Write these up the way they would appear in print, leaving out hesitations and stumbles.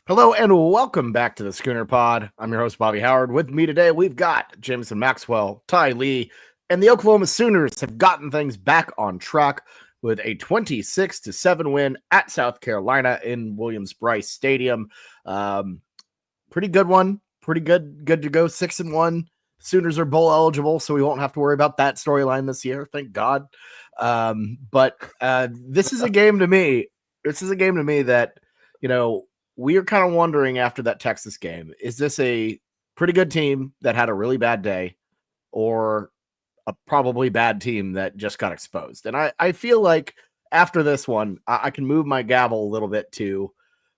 Hello and welcome back to the Schooner Pod. I'm your host, Bobby Howard. With me today, we've got Jameson Maxwell, Ty Lee, and the Oklahoma Sooners have gotten things back on track with a 26-7 win at South Carolina in Williams-Brice Stadium. Pretty good one. Pretty good to go 6-1. Sooners are bowl eligible, so we won't have to worry about that storyline this year. Thank God. But this is a game to me. This is a game to me that, we are kind of wondering after that Texas game, is this a pretty good team that had a really bad day or a probably bad team that just got exposed? And I feel like after this one, I can move my gavel a little bit to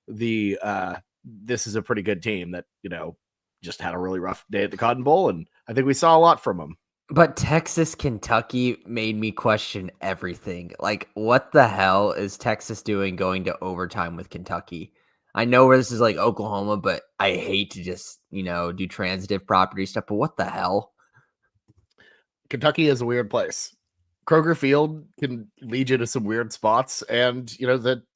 the this is a pretty good team that, just had a really rough day at the Cotton Bowl. And I think we saw a lot from them. But Texas, Kentucky made me question everything. Like, what the hell is Texas doing going to overtime with Kentucky? I know where this is like Oklahoma, but I hate to just, do transitive property stuff. But what the hell? Kentucky is a weird place. Kroger Field can lead you to some weird spots. And,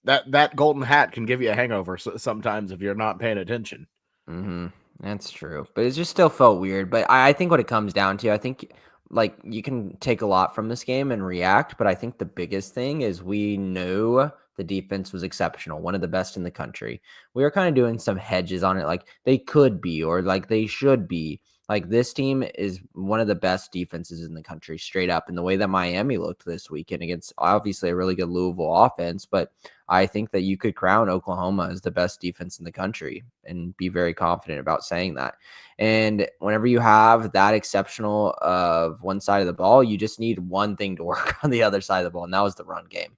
that golden hat can give you a hangover sometimes if you're not paying attention. Mm-hmm. That's true. But it just still felt weird. But I think what it comes down to, I think like you can take a lot from this game and react. But I think the biggest thing is we knew the defense was exceptional, one of the best in the country. We were kind of doing some hedges on it, like they could be or like they should be. Like this team is one of the best defenses in the country, straight up. And the way that Miami looked this weekend against obviously a really good Louisville offense, but I think that you could crown Oklahoma as the best defense in the country and be very confident about saying that. And whenever you have that exceptional of one side of the ball, you just need one thing to work on the other side of the ball, and that was the run game.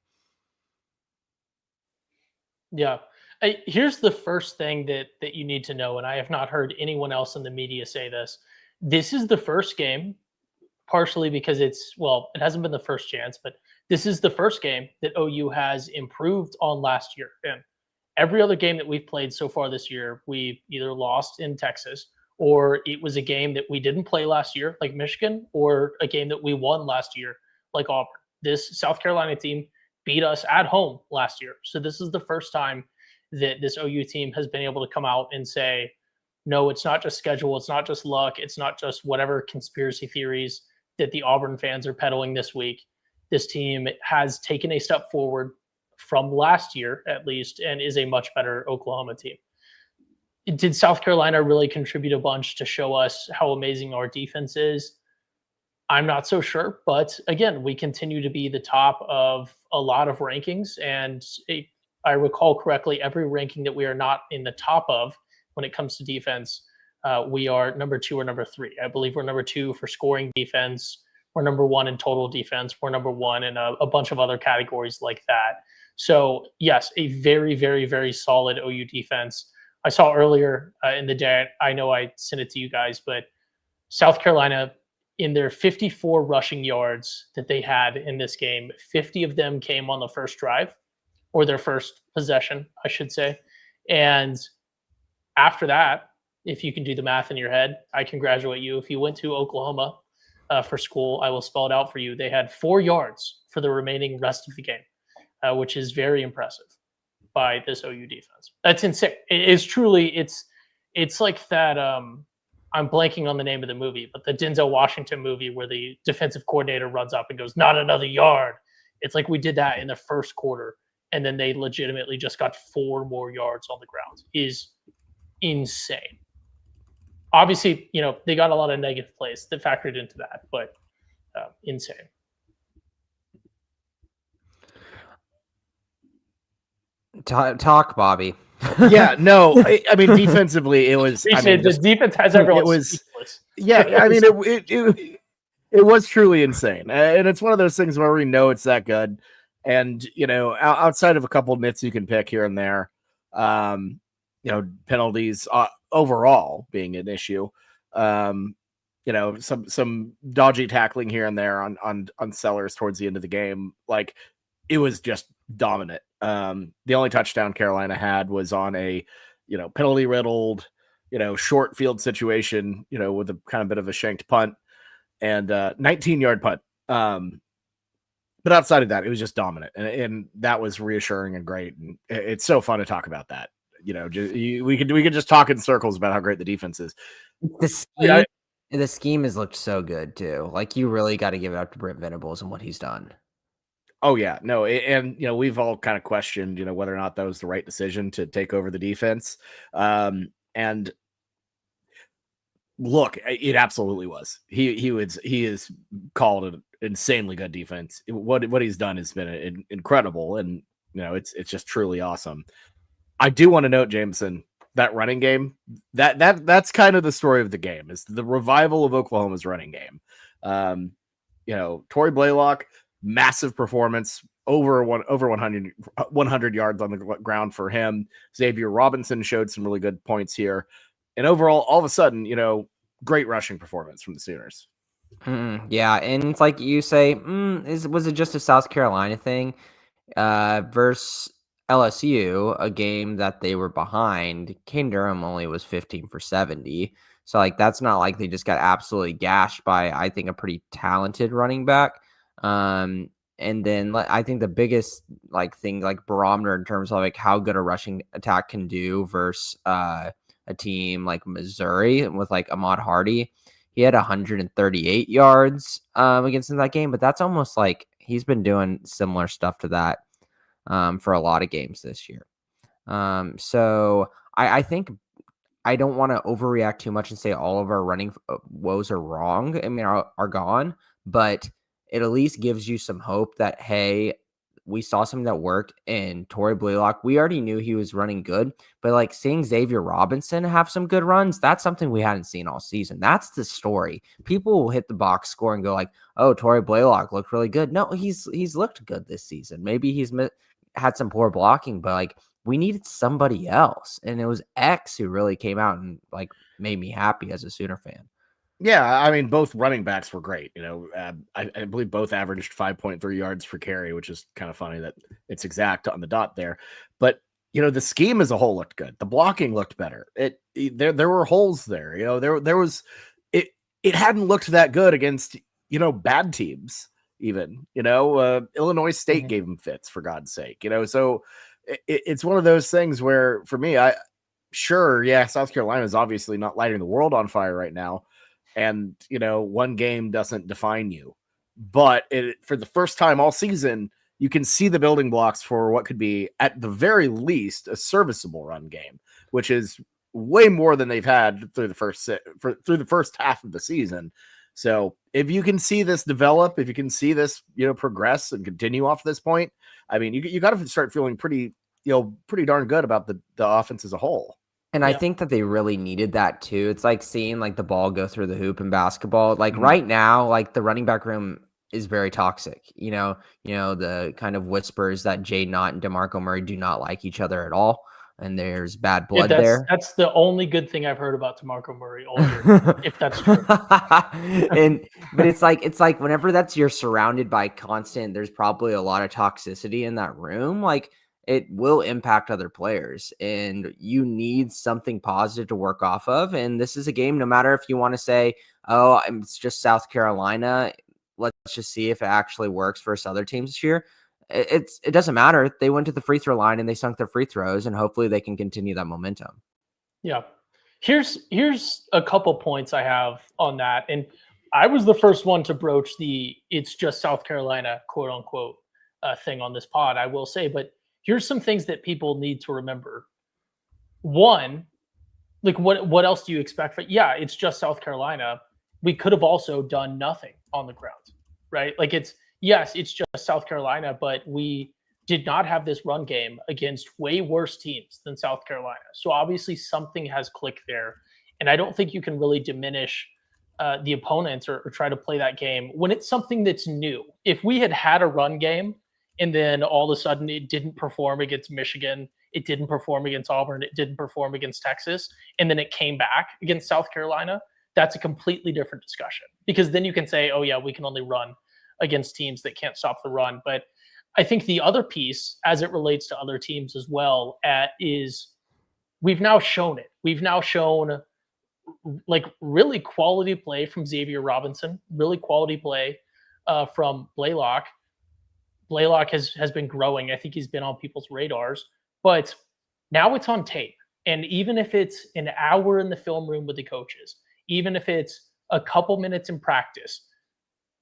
Yeah. Here's the first thing that you need to know, and I have not heard anyone else in the media say this. This is the first game, partially because it hasn't been the first chance, but this is the first game that OU has improved on last year. And every other game that we've played so far this year, we've either lost in Texas, or it was a game that we didn't play last year, like Michigan, or a game that we won last year, like Auburn. This South Carolina team beat us at home last year. So this is the first time that this OU team has been able to come out and say, no, it's not just schedule, it's not just luck, it's not just whatever conspiracy theories that the Auburn fans are peddling this week. This team has taken a step forward from last year, at least, and is a much better Oklahoma team. Did South Carolina really contribute a bunch to show us how amazing our defense is? I'm not so sure, but again, we continue to be the top of a lot of rankings, and I recall correctly, every ranking that we are not in the top of when it comes to defense, we are number 2 or number 3. I believe we're number 2 for scoring defense. We're number 1 in total defense. We're number 1 in a bunch of other categories like that. So yes, a very, very, very solid OU defense. I saw earlier in the day, I know I sent it to you guys, but South Carolina, in their 54 rushing yards that they had in this game, 50 of them came on the first drive, or their first possession, I should say. And after that, if you can do the math in your head, I congratulate you. If you went to Oklahoma for school, I will spell it out for you. They had 4 yards for the remaining rest of the game, which is very impressive by this OU defense. That's insane. It is truly, it's like that, I'm blanking on the name of the movie, but the Denzel Washington movie where the defensive coordinator runs up and goes, not another yard. It's like we did that in the first quarter, and then they legitimately just got 4 more yards on the ground. Is insane. Obviously, they got a lot of negative plays that factored into that, but insane. Talk, Bobby. Yeah, no, I mean, defensively, it was. The defense has everyone. It was. Speechless. Yeah, I mean, it was truly insane, and it's one of those things where we know it's that good. And, outside of a couple of nits you can pick here and there, penalties overall being an issue, some dodgy tackling here and there on Sellers towards the end of the game. Like, it was just dominant. The only touchdown Carolina had was on a, penalty riddled, short field situation, with a kind of bit of a shanked punt and 19-yard punt. But outside of that, it was just dominant, and that was reassuring and great. And it's so fun to talk about that. we could just talk in circles about how great the defense is. The scheme has looked so good too. Like, you really got to give it up to Brent Venables and what he's done. Oh yeah, no, and we've all kind of questioned whether or not that was the right decision to take over the defense, and look, it absolutely was. He is called an insanely good defense. What he's done has been incredible, and it's just truly awesome. I do want to note, Jameson, that running game, that's kind of the story of the game, is the revival of Oklahoma's running game. Torrey Blaylock, massive performance, over 100 yards on the ground for him. Xavier Robinson showed some really good points here. And overall, all of a sudden, great rushing performance from the Sooners. Yeah, and it's like you say, was it just a South Carolina thing? Versus LSU, a game that they were behind, Kane Durham only was 15 for 70. So, like, that's not like they just got absolutely gashed by, I think, a pretty talented running back. And then I think the biggest thing, barometer in terms of how good a rushing attack can do versus a team like Missouri with Ahmad Hardy. He had 138 yards against in that game, but that's almost like he's been doing similar stuff to that for a lot of games this year. So I think I don't want to overreact too much and say all of our running woes are wrong. I mean, are gone, but it at least gives you some hope that, hey, we saw something that worked in Torrey Blaylock. We already knew he was running good, but seeing Xavier Robinson have some good runs, that's something we hadn't seen all season. That's the story. People will hit the box score and go oh, Torrey Blaylock looked really good. No, he's looked good this season. Maybe he's had some poor blocking, but we needed somebody else. And it was X who really came out and made me happy as a Sooner fan. Yeah, I mean, both running backs were great. I believe both averaged 5.3 yards per carry, which is kind of funny that it's exact on the dot there. But the scheme as a whole looked good. The blocking looked better. There were holes there. There was it hadn't looked that good against bad teams. Even Illinois State gave them fits, for God's sake. So it's one of those things where, for me, South Carolina is obviously not lighting the world on fire right now. And, one game doesn't define you. But for the first time all season, you can see the building blocks for what could be, at the very least, a serviceable run game, which is way more than they've had through the first half of the season. So if you can see this develop, if you can see this, progress and continue off this point, I mean, you got to start feeling pretty darn good about the offense as a whole. And I think that they really needed that too. It's like seeing the ball go through the hoop in basketball. Right now, the running back room is very toxic. The kind of whispers that Jay Knott and DeMarco Murray do not like each other at all. And there's bad blood there. That's the only good thing I've heard about DeMarco Murray all year, if that's true. But it's like whenever you're surrounded by constant, there's probably a lot of toxicity in that room. It will impact other players, and you need something positive to work off of. And this is a game, no matter if you want to say, oh, it's just South Carolina, let's just see if it actually works versus other teams this year. It doesn't matter. They went to the free throw line and they sunk their free throws, and hopefully they can continue that momentum. Yeah. Here's a couple points I have on that. And I was the first one to broach it's just South Carolina, quote unquote, thing on this pod, I will say. But here's some things that people need to remember. One, what else do you expect? It's just South Carolina. We could have also done nothing on the ground, right? It's just South Carolina, but we did not have this run game against way worse teams than South Carolina. So obviously something has clicked there. And I don't think you can really diminish the opponents or try to play that game when it's something that's new. If we had a run game and then all of a sudden it didn't perform against Michigan, it didn't perform against Auburn, it didn't perform against Texas, and then it came back against South Carolina, that's a completely different discussion. Because then you can say, oh yeah, we can only run against teams that can't stop the run. But I think the other piece, as it relates to other teams as well, is we've now shown it. We've now shown really quality play from Xavier Robinson, really quality play from Blaylock. Blaylock has been growing. I think he's been on people's radars. But Now it's on tape. And even if it's an hour in the film room with the coaches, even if it's a couple minutes in practice,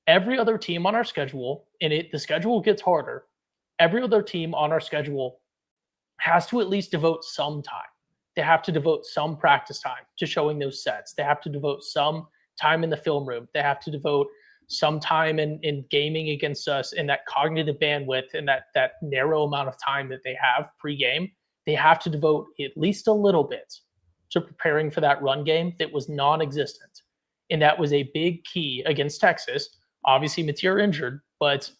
every other team on our schedule, and the schedule gets harder, every other team on our schedule has to at least devote some time. They have to devote some practice time to showing those sets. They have to devote some time in the film room. They have to devote some time in gaming against us, in that cognitive bandwidth and that narrow amount of time that they have pre-game. They have to devote at least a little bit to preparing for that run game that was non-existent. And that was a big key against Texas. Obviously, Mateer injured, but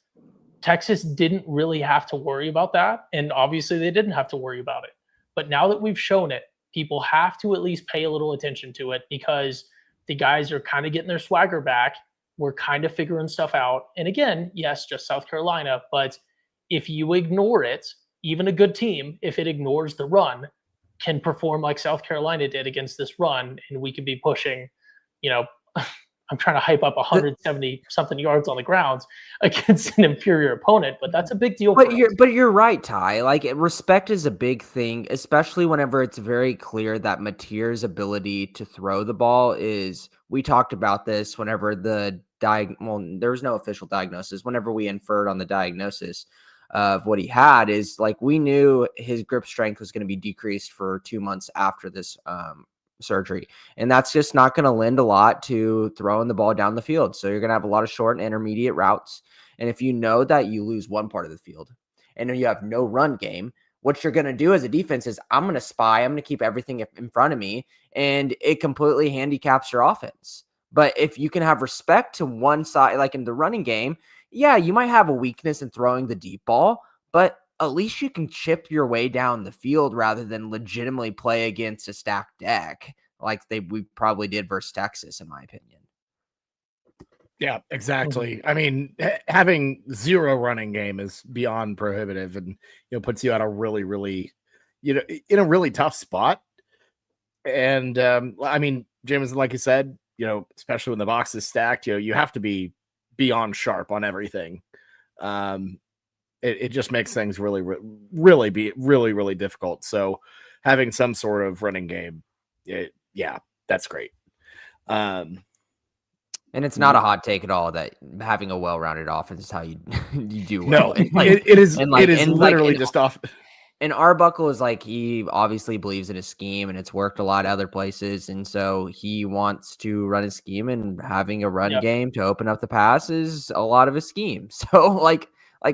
Texas didn't really have to worry about that. And obviously, they didn't have to worry about it. But now that we've shown it, people have to at least pay a little attention to it, because the guys are kind of getting their swagger back. We're kind of figuring stuff out. And again, yes, just South Carolina. But if you ignore it, even a good team, if it ignores the run, can perform like South Carolina did against this run. And we could be pushing, I'm trying to hype up 170 something yards on the ground against an inferior opponent, but that's a big deal. But you're right, Ty. Like, respect is a big thing, especially whenever it's very clear that Mateer's ability to throw the ball is. We talked about this whenever there was no official diagnosis. Whenever we inferred on the diagnosis of what he had, is like we knew his grip strength was going to be decreased for 2 months after this surgery, and that's just not going to lend a lot to throwing the ball down the field. So you're going to have a lot of short and intermediate routes, and if you know that you lose one part of the field and then you have no run game, what you're going to do as a defense is I'm going to keep everything in front of me, and it completely handicaps your offense. But if you can have respect to one side, like in the running game, yeah, you might have a weakness in throwing the deep ball, but at least you can chip your way down the field rather than legitimately play against a stacked deck like we probably did versus Texas, in my opinion. Yeah, exactly. I mean, having zero running game is beyond prohibitive, and puts you at a really, really, in a really tough spot. And I mean, James, like you said, especially when the box is stacked, you have to be beyond sharp on everything. It just makes things really, really difficult. So having some sort of running game, that's great. And it's not a hot take at all that having a well-rounded offense is how you do well. No, it is literally just off. And Arbuckle is like, he obviously believes in his scheme, and it's worked a lot other places. And so he wants to run his scheme, and having a run game to open up the pass is a lot of his scheme. So like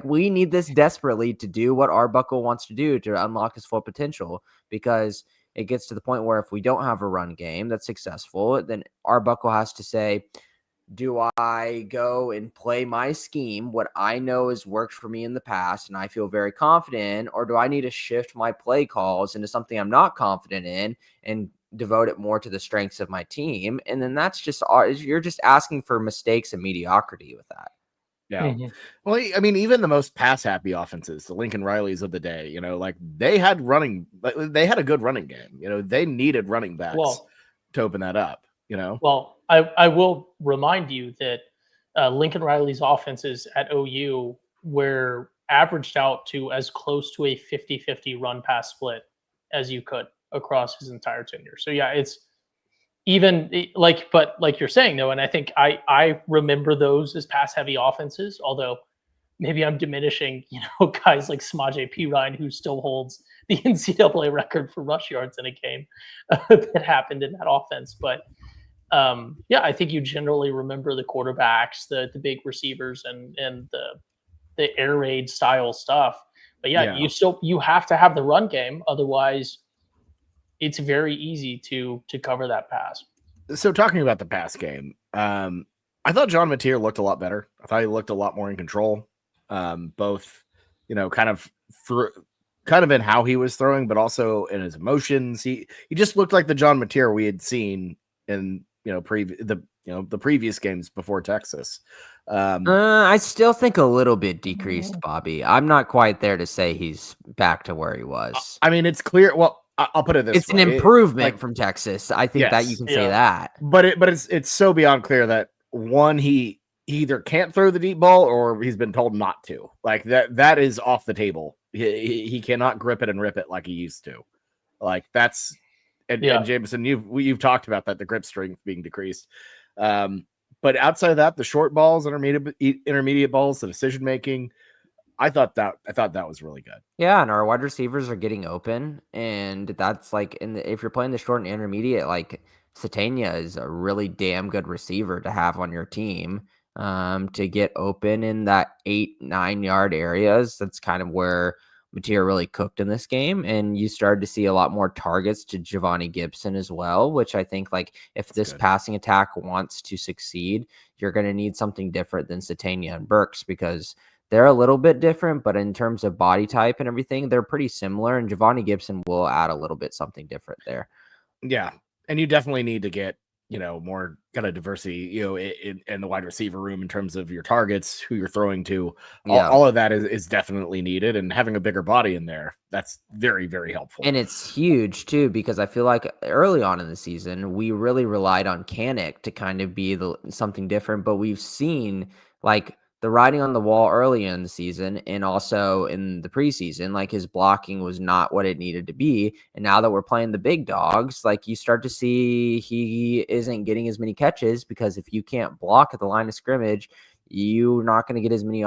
we need this desperately to do what Arbuckle wants to do to unlock his full potential, because it gets to the point where if we don't have a run game that's successful, then Arbuckle has to say, do I go and play my scheme, what I know has worked for me in the past and I feel very confident in, or do I need to shift my play calls into something I'm not confident in and devote it more to the strengths of my team? And then you're just asking for mistakes and mediocrity with that. Yeah. Mm-hmm. Well, I mean, even the most pass-happy offenses, the Lincoln Rileys of the day, like they had a good running game. They needed running backs to open that up. Well, I will remind you that Lincoln Riley's offenses at OU were averaged out to as close to a 50-50 run-pass split as you could across his entire tenure. So, yeah, it's even but like you're saying, though, and I think I remember those as pass-heavy offenses, although maybe I'm diminishing, guys like Samaje Perine, who still holds the NCAA record for rush yards in a game that happened in that offense. But I think you generally remember the quarterbacks, the big receivers, and the air raid style stuff. But you have to have the run game, otherwise it's very easy to cover that pass. So talking about the pass game, I thought John Mateer looked a lot better. I thought he looked a lot more in control, both kind of in how he was throwing, but also in his emotions. He just looked like the John Mateer we had seen in the previous games before Texas. I still think a little bit decreased, Bobby. I'm not quite there to say he's back to where he was. I mean, it's clear. Well, I'll put it this way. It's an improvement from Texas. I think that you can say that. But it's so beyond clear that one, he either can't throw the deep ball or he's been told not to. Like that is off the table. He cannot grip it and rip it like he used to. Like that's and Jameson, you've talked about that, the grip strength being decreased. But outside of that, the short balls, intermediate balls, the decision making, I thought that was really good. Yeah, and our wide receivers are getting open, and that's like if you're playing the short and intermediate, like Satania is a really damn good receiver to have on your team. To get open in that 8-9 yard areas, that's kind of where Mateer really cooked in this game, and you started to see a lot more targets to Giovanni Gibson as well, which I think like if this passing attack wants to succeed, you're going to need something different than Satania and Burks, because they're a little bit different, but in terms of body type and everything, they're pretty similar, and Giovanni Gibson will add a little bit something different there. Yeah, and you definitely need to get more kind of diversity, in the wide receiver room in terms of your targets, who you're throwing to. All of that is definitely needed, and having a bigger body in there, that's very, very helpful. And it's huge too, because I feel like early on in the season, we really relied on Kanik to kind of be something different, but we've seen like the writing on the wall early in the season and also in the preseason, like his blocking was not what it needed to be. And now that we're playing the big dogs, like you start to see he isn't getting as many catches, because if you can't block at the line of scrimmage, you're not going to get as many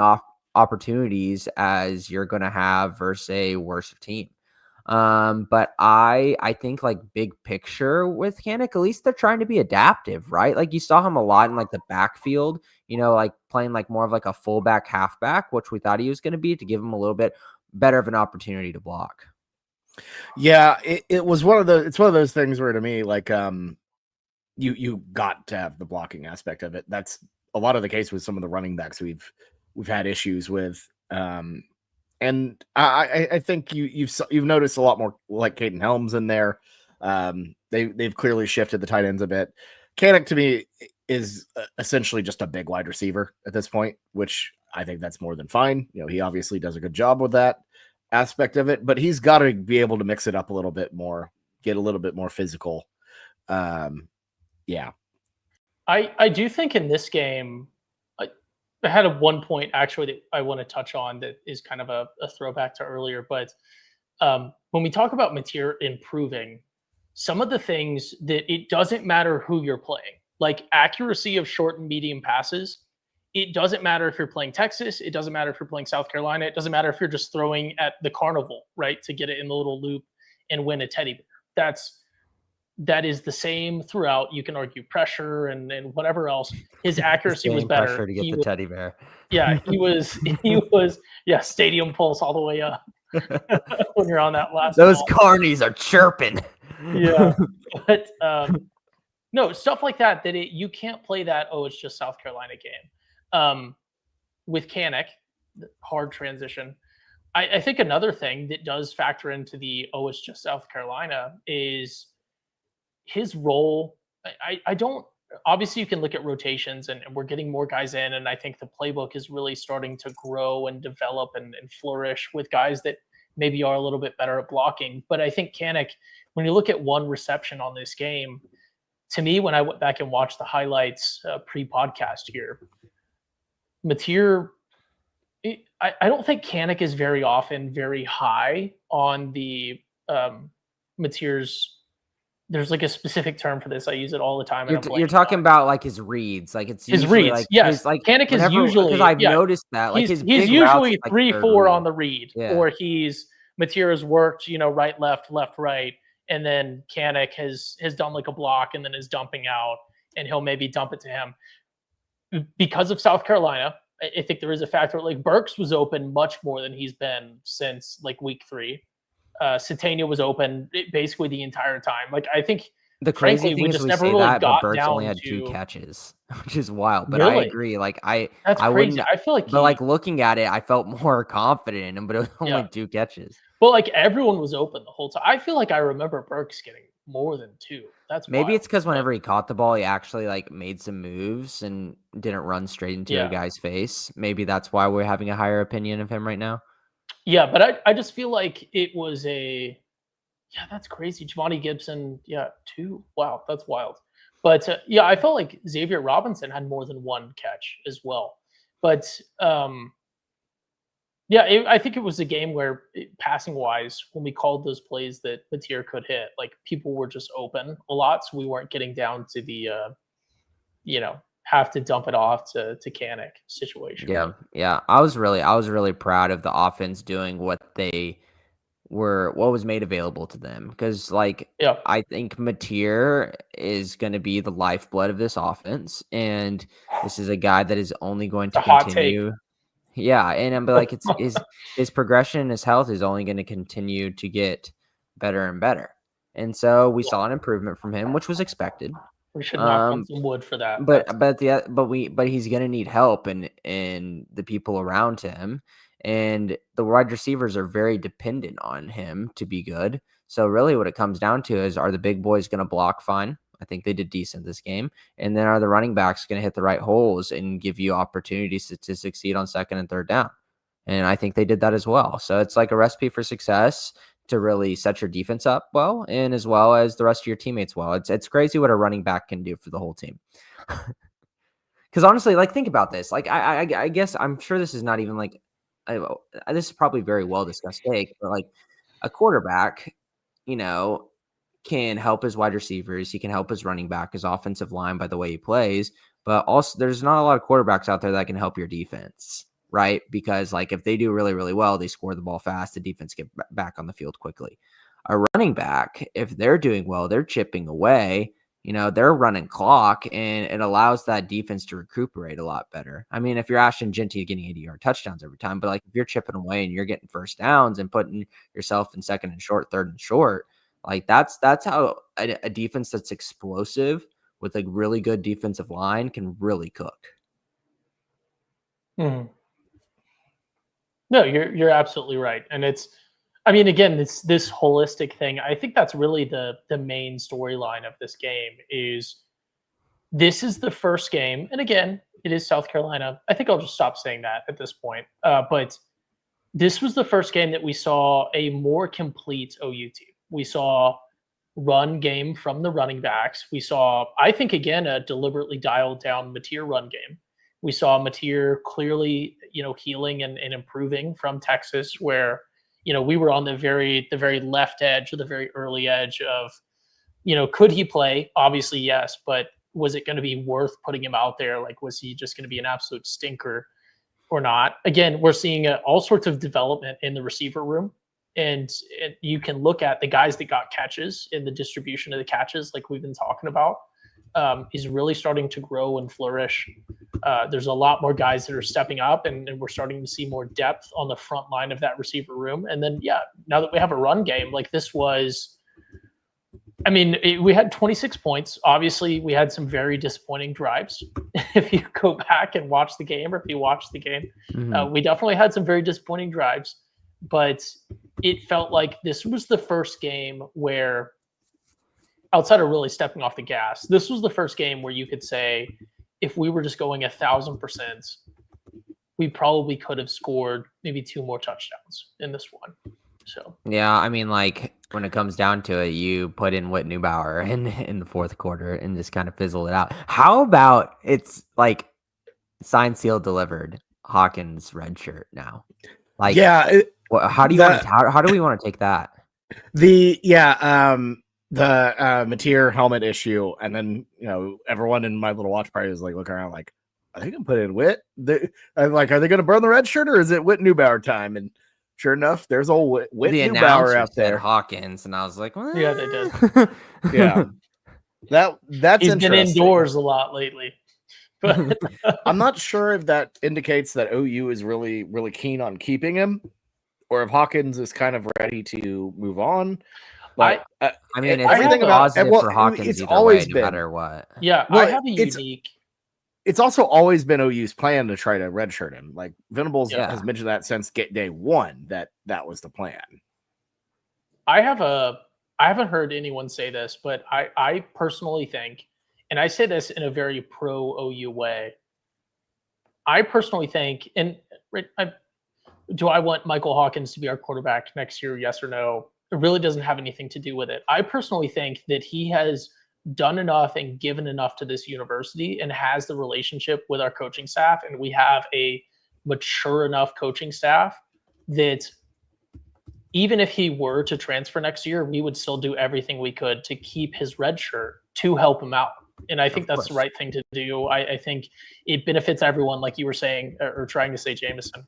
opportunities as you're going to have versus a worse team. But I think like big picture with Kanik, at least they're trying to be adaptive, right? Like you saw him a lot in like the backfield, like playing like more of like a fullback, halfback, which we thought he was going to be, to give him a little bit better of an opportunity to block. Yeah, it was it's one of those things where to me, like, you got to have the blocking aspect of it. That's a lot of the case with some of the running backs we've had issues with. And I think you've noticed a lot more like Caden Helms in there. They've clearly shifted the tight ends a bit. Kanik to me is essentially just a big wide receiver at this point, which I think that's more than fine. He obviously does a good job with that aspect of it, but he's got to be able to mix it up a little bit more, get a little bit more physical. Yeah. I do think in this game, I had one point actually that I want to touch on that is kind of a throwback to earlier. But when we talk about Mateer improving, some of the things that it doesn't matter who you're playing, like accuracy of short and medium passes. It doesn't matter if you're playing Texas. It doesn't matter if you're playing South Carolina. It doesn't matter if you're just throwing at the carnival, right, to get it in the little loop and win a teddy bear. That is the same throughout. You can argue pressure and whatever else. His accuracy was better. Pressure to get the teddy bear. Yeah, he was. Yeah, stadium pulse all the way up when you're on that last. Those carnies are chirping. Yeah, but no, stuff like that. You can't play that. Oh, it's just South Carolina game. With Kanik, hard transition. I think another thing that does factor into the it's just South Carolina is his role. I don't, obviously you can look at rotations and we're getting more guys in. And I think the playbook is really starting to grow and develop and flourish with guys that maybe are a little bit better at blocking. But I think Kanik, when you look at one reception on this game, to me, when I went back and watched the highlights pre-podcast here, Mateer, I don't think Kanik is very often very high on the Mateer's. There's like a specific term for this. I use it all the time. You're talking about like his reads, like it's his reads. Like, yes, like Kanik is usually, because I've noticed that like he's usually 3-4 on the read, or Mateer has worked, right, left, right, and then Kanik has done like a block and then is dumping out, and he'll maybe dump it to him. Because of South Carolina, I think there is a factor. Like Burks was open much more than he's been since like week 3. Satania was open basically the entire time. Like I think the crazy thing is we say that, but Burks only had 2 catches, which is wild. But really? I agree. Like that's I crazy. I feel like, but like looking at it, I felt more confident in him. But it was only 2 catches. Well, like everyone was open the whole time. I feel like I remember Burks getting more than 2. That's maybe wild. It's because whenever he caught the ball, he actually like made some moves and didn't run straight into a guy's face. Maybe that's why we're having a higher opinion of him right now. Yeah, but I just feel like it was that's crazy. Giovanni Gibson, 2. Wow, that's wild. But I felt like Xavier Robinson had more than 1 catch as well. But Yeah, I think it was a game where passing wise, when we called those plays that Mateer could hit, like people were just open a lot, so we weren't getting down to the have to dump it off to Kanik situation. Yeah. I was really proud of the offense doing what was made available to them, because Yeah, I think Mateer is going to be the lifeblood of this offense, and this is a guy that is only going to a hot take. continue. Yeah, and I'm like, it's his progression, his health is only going to continue to get better and better, and so we saw an improvement from him, which was expected. We should knock on some wood for that. But he's going to need help and the people around him, and the wide receivers are very dependent on him to be good. So really, what it comes down to is, are the big boys going to block fine? I think they did decent this game. And then are the running backs going to hit the right holes and give you opportunities to succeed on second and third down? And I think they did that as well. So it's like a recipe for success to really set your defense up well, and as well as the rest of your teammates well. It's crazy what a running back can do for the whole team. Because honestly, think about this. I guess I'm sure this is not even this is probably very well discussed take, but a quarterback, can help his wide receivers. He can help his running back, his offensive line by the way he plays. But also, there's not a lot of quarterbacks out there that can help your defense, right? Because if they do really, really well, they score the ball fast. The defense get back on the field quickly. A running back, if they're doing well, they're chipping away. They're running clock, and it allows that defense to recuperate a lot better. I mean, if you're Ashton Genty getting 80-yard touchdowns every time, but if you're chipping away and you're getting first downs and putting yourself in second and short, third and short, that's how a defense that's explosive with a really good defensive line can really cook. Mm-hmm. No, you're absolutely right. And again, it's this holistic thing. I think that's really the main storyline of this game is this is the first game. And again, it is South Carolina. I think I'll just stop saying that at this point. But this was the first game that we saw a more complete OU team. We saw run game from the running backs. We saw, I think, again, a deliberately dialed down Mateer run game. We saw Mateer clearly, healing and improving from Texas, where, we were on the very left edge or the very early edge of, could he play? Obviously, yes, but was it going to be worth putting him out there? Was he just going to be an absolute stinker or not? Again, we're seeing all sorts of development in the receiver room. And you can look at the guys that got catches in the distribution of the catches, like we've been talking about, is really starting to grow and flourish. There's a lot more guys that are stepping up, and we're starting to see more depth on the front line of that receiver room. And then, now that we have a run game, this was, we had 26 points. Obviously, we had some very disappointing drives. If you go back and watch the game, or if you watch the game, we definitely had some very disappointing drives. But it felt like this was the first game where, outside of really stepping off the gas, this was the first game where you could say, if we were just going 1,000%, we probably could have scored maybe 2 more touchdowns in this one. So yeah, when it comes down to it, you put in Whit Neubauer in the fourth quarter and just kind of fizzle it out. How about it's signed, sealed, delivered Hawkins red shirt now? How do we want to take that? The Mateer helmet issue, and then everyone in my little watch party was looking around are they gonna put in Whit? I'm are they gonna burn the red shirt, or is it Whit Neubauer time? And sure enough, there's old Whit Neubauer out there. Hawkins, and I was like, well, yeah, they did. Yeah, that's he's been indoors a lot lately. But I'm not sure if that indicates that OU is really, really keen on keeping him, or if Hawkins is kind of ready to move on. But everything about for Hawkins, it's always been no matter what. Yeah, I have a unique. It's also always been OU's plan to try to redshirt him. Venables has mentioned that since day one that was the plan. I haven't heard anyone say this, but I personally think, and I say this in a very pro OU way, I personally think, and do I want Michael Hawkins to be our quarterback next year? Yes or no? It really doesn't have anything to do with it. I personally think that he has done enough and given enough to this university and has the relationship with our coaching staff, and we have a mature enough coaching staff that even if he were to transfer next year, we would still do everything we could to keep his red shirt to help him out. And I think that's the right thing to do. I think it benefits everyone, like you were saying, or trying to say, Jameson.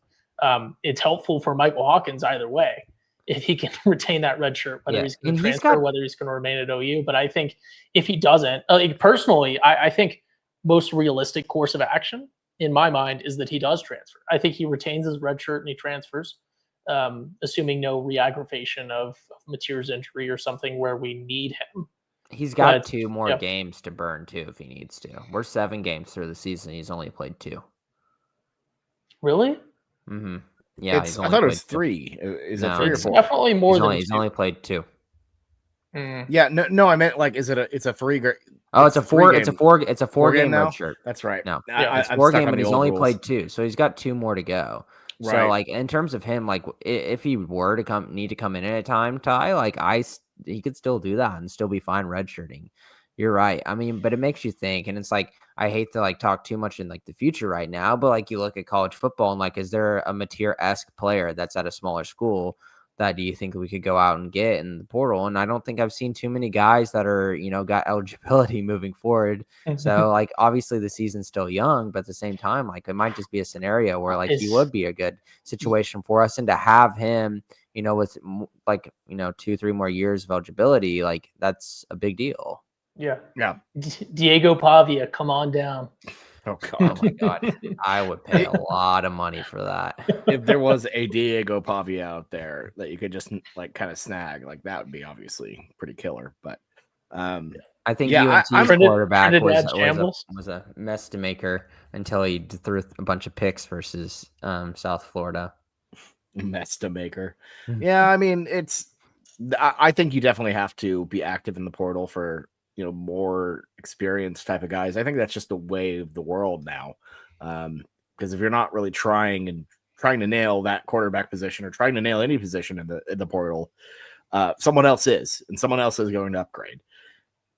It's helpful for Michael Hawkins either way, if he can retain that red shirt, whether he's going to transfer, whether he's going to remain at OU. But I think if he doesn't, personally, I think most realistic course of action in my mind is that he does transfer. I think he retains his red shirt and he transfers, assuming no re-aggravation of Mateer's injury or something where we need him. He's got 2 more games to burn too if he needs to. We're 7 games through the season. He's only played 2. Really? Mm-hmm. Yeah, I thought it was 3. Is it 3 or 4? Definitely more than he's only played 2. Yeah, no, I meant like, it's a free? It's a 4 game now? red shirt. That's right. No, it's 4 game, but he's only played 2, so he's got 2 more to go. Right. So like in terms of him, like if he were to need to come in at a time, Ty, like he could still do that and still be fine redshirting. You're right. I mean, but it makes you think, and it's like I hate to like talk too much in like the future right now, but like you look at college football and like, is there a Mateer-esque player that's at a smaller school that do you think we could go out and get in the portal? And I don't think I've seen too many guys that are, got eligibility moving forward. So like, obviously the season's still young, but at the same time, like it might just be a scenario where like he would be a good situation for us. And to have him, with like, 2-3 more years of eligibility, like that's a big deal. Yeah. Diego Pavia, come on down. Oh my God. I would pay a lot of money for that. If there was a Diego Pavia out there that you could just like kind of snag, like that would be obviously pretty killer. But I think UNC's quarterback was a mess to maker until he threw a bunch of picks versus South Florida. Mess to maker. Yeah, I mean, I think you definitely have to be active in the portal for more experienced type of guys. I think that's just the way of the world now. Because if you're not really trying to nail that quarterback position or trying to nail any position in the portal, someone else is, and someone else is going to upgrade.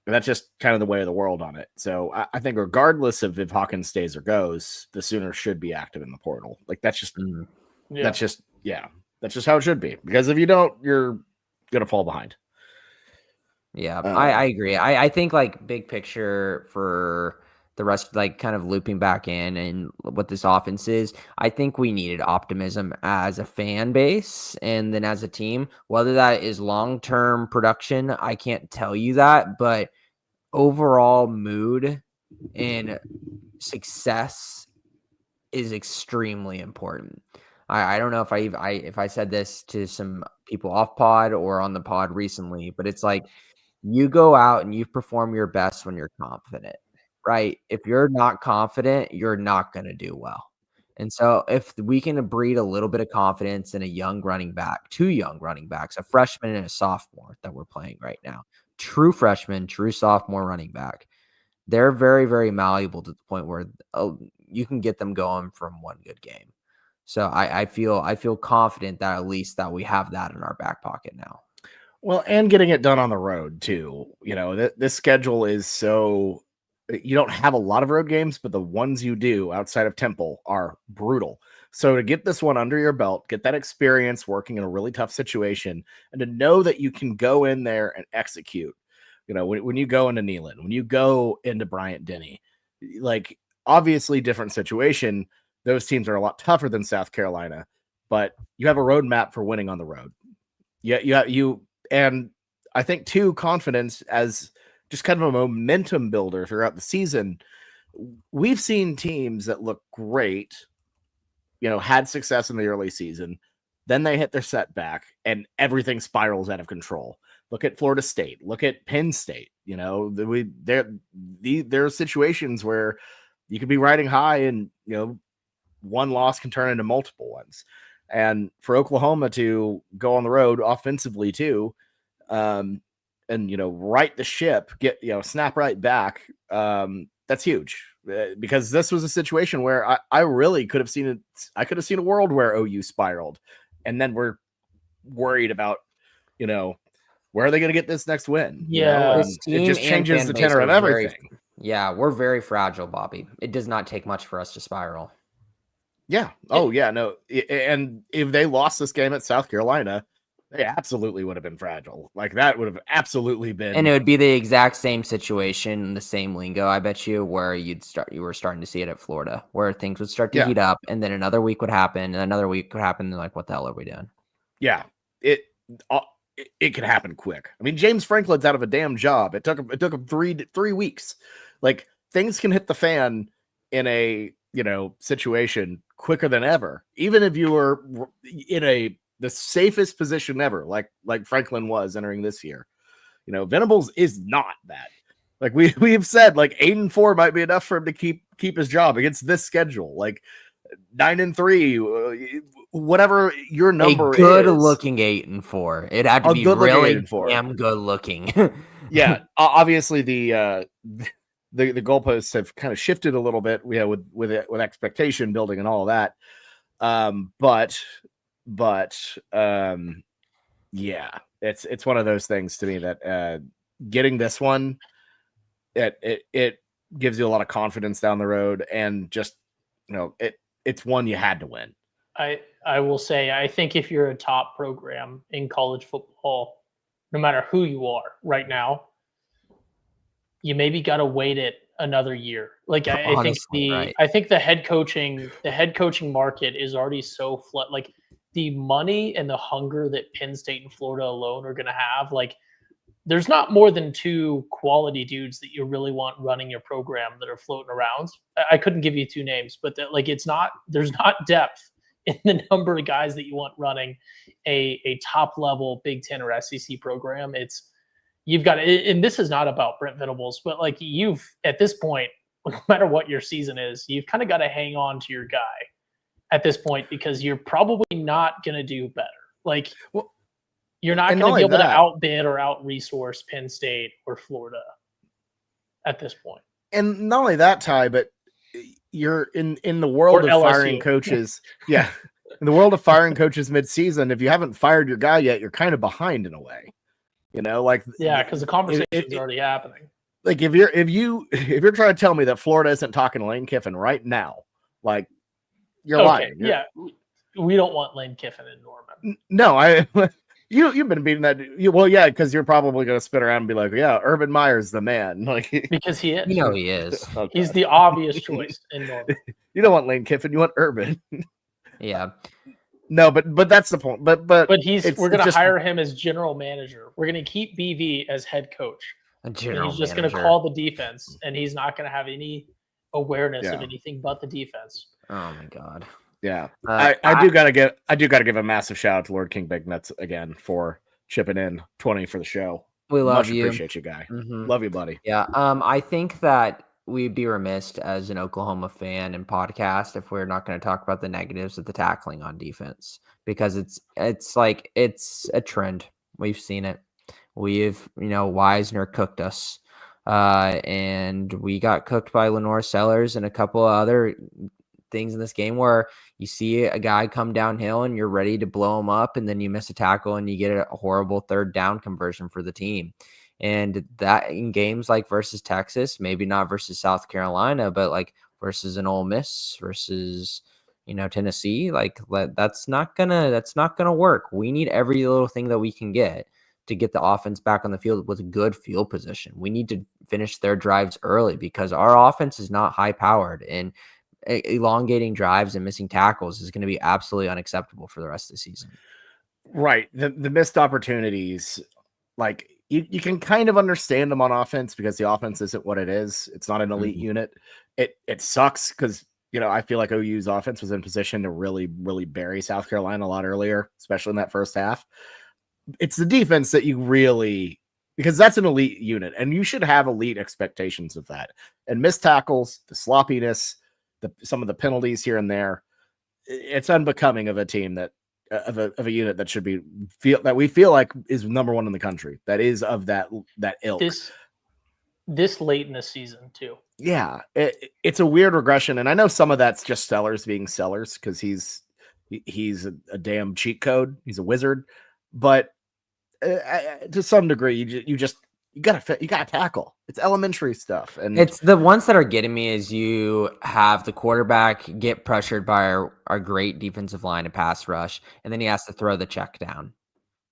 And that's just kind of the way of the world on it. So I think regardless of if Hawkins stays or goes, the Sooners should be active in the portal. Like that's just that's just how it should be. Because if you don't, you're gonna fall behind. Yeah, I agree. I think like big picture for the rest, like kind of looping back in and what this offense is, I think we needed optimism as a fan base and then as a team. Whether that is long-term production, I can't tell you that, but overall mood and success is extremely important. I don't know if I said this to some people off pod or on the pod recently, but it's like, you go out and you perform your best when you're confident, right? If you're not confident, you're not going to do well. And so if we can breed a little bit of confidence in a young running back, 2 young running backs, a freshman and a sophomore that we're playing right now, true freshman, true sophomore running back, they're very, very malleable to the point where you can get them going from one good game. So I feel confident that at least that we have that in our back pocket now. Well, and getting it done on the road too. This schedule is so you don't have a lot of road games, but the ones you do outside of Temple are brutal. So to get this one under your belt, get that experience working in a really tough situation, and to know that you can go in there and execute. When you go into Neyland, when you go into Bryant-Denny, like obviously different situation. Those teams are a lot tougher than South Carolina, but you have a roadmap for winning on the road. And I think too, confidence as just kind of a momentum builder throughout the season. We've seen teams that look great, had success in the early season, then they hit their setback and everything spirals out of control. Look at Florida State. Look at Penn State. There are situations where you could be riding high and one loss can turn into multiple ones. And for Oklahoma to go on the road offensively too, and right the ship, get snap right back. That's huge because this was a situation where I really could have seen it. I could have seen a world where OU spiraled, and then we're worried about where are they going to get this next win? Yeah, it just changes the tenor of everything. We're very fragile, Bobby. It does not take much for us to spiral. Yeah. Oh, yeah. No. And if they lost this game at South Carolina, they absolutely would have been fragile. Like that would have absolutely been. And it would be the exact same situation, the same lingo, I bet you, where you were starting to see it at Florida, where things would start to heat up, and then another week would happen, and another week would happen, and like, what the hell are we doing? Yeah. It could happen quick. I mean, James Franklin's out of a damn job. It took him 3 weeks. Like things can hit the fan in a situation quicker than ever. Even if you were in the safest position ever, like Franklin was entering this year. Venables is not that. Like we have said, like 8-4 might be enough for him to keep his job against this schedule. Like 9-3, whatever your number is. A good-looking 8-4. It had to be really damn good-looking. Yeah, obviously the goalposts have kind of shifted a little bit. With expectation building and all of that. Yeah, it's one of those things to me that getting this one, it gives you a lot of confidence down the road, and just it's one you had to win. I will say, I think if you're a top program in college football, no matter who you are right now, you maybe got to wait it another year. Like I think the head coaching market is already so flood. Like the money and the hunger that Penn State and Florida alone are going to have, like there's not more than 2 quality dudes that you really want running your program that are floating around. I couldn't give you 2 names, but there's not depth in the number of guys that you want running a top level Big Ten or SEC program. You've got, and this is not about Brent Venables, but like at this point, no matter what your season is, you've kind of got to hang on to your guy at this point, because you're probably not going to do better. Like, you're not going to be able to outbid or out-resource Penn State or Florida at this point. And not only that, Ty, but you're in the world of firing coaches. Yeah. In the world of firing coaches mid-season, if you haven't fired your guy yet, you're kind of behind in a way. Because the conversation is already happening. Like if you're trying to tell me that Florida isn't talking to Lane Kiffin right now, like you're lying. We don't want Lane Kiffin in Norman. No, you've been beating that. Because you're probably going to spin around and be like, yeah, Urban Meyer's the man. Like because he is. He is. Okay. He's the obvious choice in Norman. You don't want Lane Kiffin. You want Urban. Yeah. No, but that's the point. But we're going to hire him as general manager. We're going to keep BV as head coach. He's just going to call the defense, and he's not going to have any awareness of anything but the defense. Oh my God. Yeah. I do gotta give a massive shout out to Lord King Big Nuts again for chipping in 20 for the show. We love you. Appreciate you, guy. Mm-hmm. Love you, buddy. Yeah. I think that we'd be remiss as an Oklahoma fan and podcast if we're not going to talk about the negatives of the tackling on defense, because it's a trend. We've seen it. Wisner cooked us, and we got cooked by Lenore Sellers and a couple of other things in this game where you see a guy come downhill and you're ready to blow him up, and then you miss a tackle and you get a horrible 3rd down conversion for the team. And that in games like versus Texas, maybe not versus South Carolina, but like versus an Ole Miss, versus Tennessee, like that's not gonna work. We need every little thing that we can get to get the offense back on the field with a good field position. We need to finish their drives early, because our offense is not high powered, and elongating drives and missing tackles is going to be absolutely unacceptable for the rest of the season. Right. The missed opportunities, like you can kind of understand them on offense, because the offense isn't what it is. It's not an elite unit. It sucks because, I feel like OU's offense was in position to really, really bury South Carolina a lot earlier, especially in that first half. It's the defense that you really, because that's an elite unit, and you should have elite expectations of that. And missed tackles, the sloppiness, some of the penalties here and there, it's unbecoming of a team that of a unit that should be we feel like is number 1 in the country. That is of that ilk. This late in the season too. Yeah, it's a weird regression, and I know some of that's just Sellers being Sellers, because he's a damn cheat code. He's a wizard, but to some degree, you just you gotta tackle. It's elementary stuff, and It's the ones that are getting me is you have the quarterback get pressured by our great defensive line and pass rush, and then he has to throw the check down.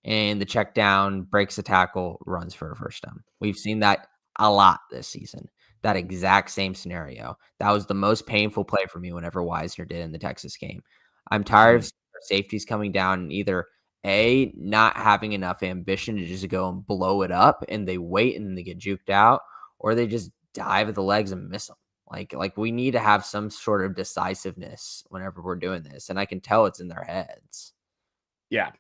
And the check down breaks a tackle, runs for a first down. We've seen that a lot this season. That exact same scenario. That was the most painful play for me whenever Wisner did in the Texas game. I'm tired of seeing our safeties coming down and either A, not having enough ambition to just go and blow it up and they wait and they get juked out, or they just dive at the legs and miss them. Like we need to have some sort of decisiveness whenever we're doing this. And I can tell it's in their heads. yeah,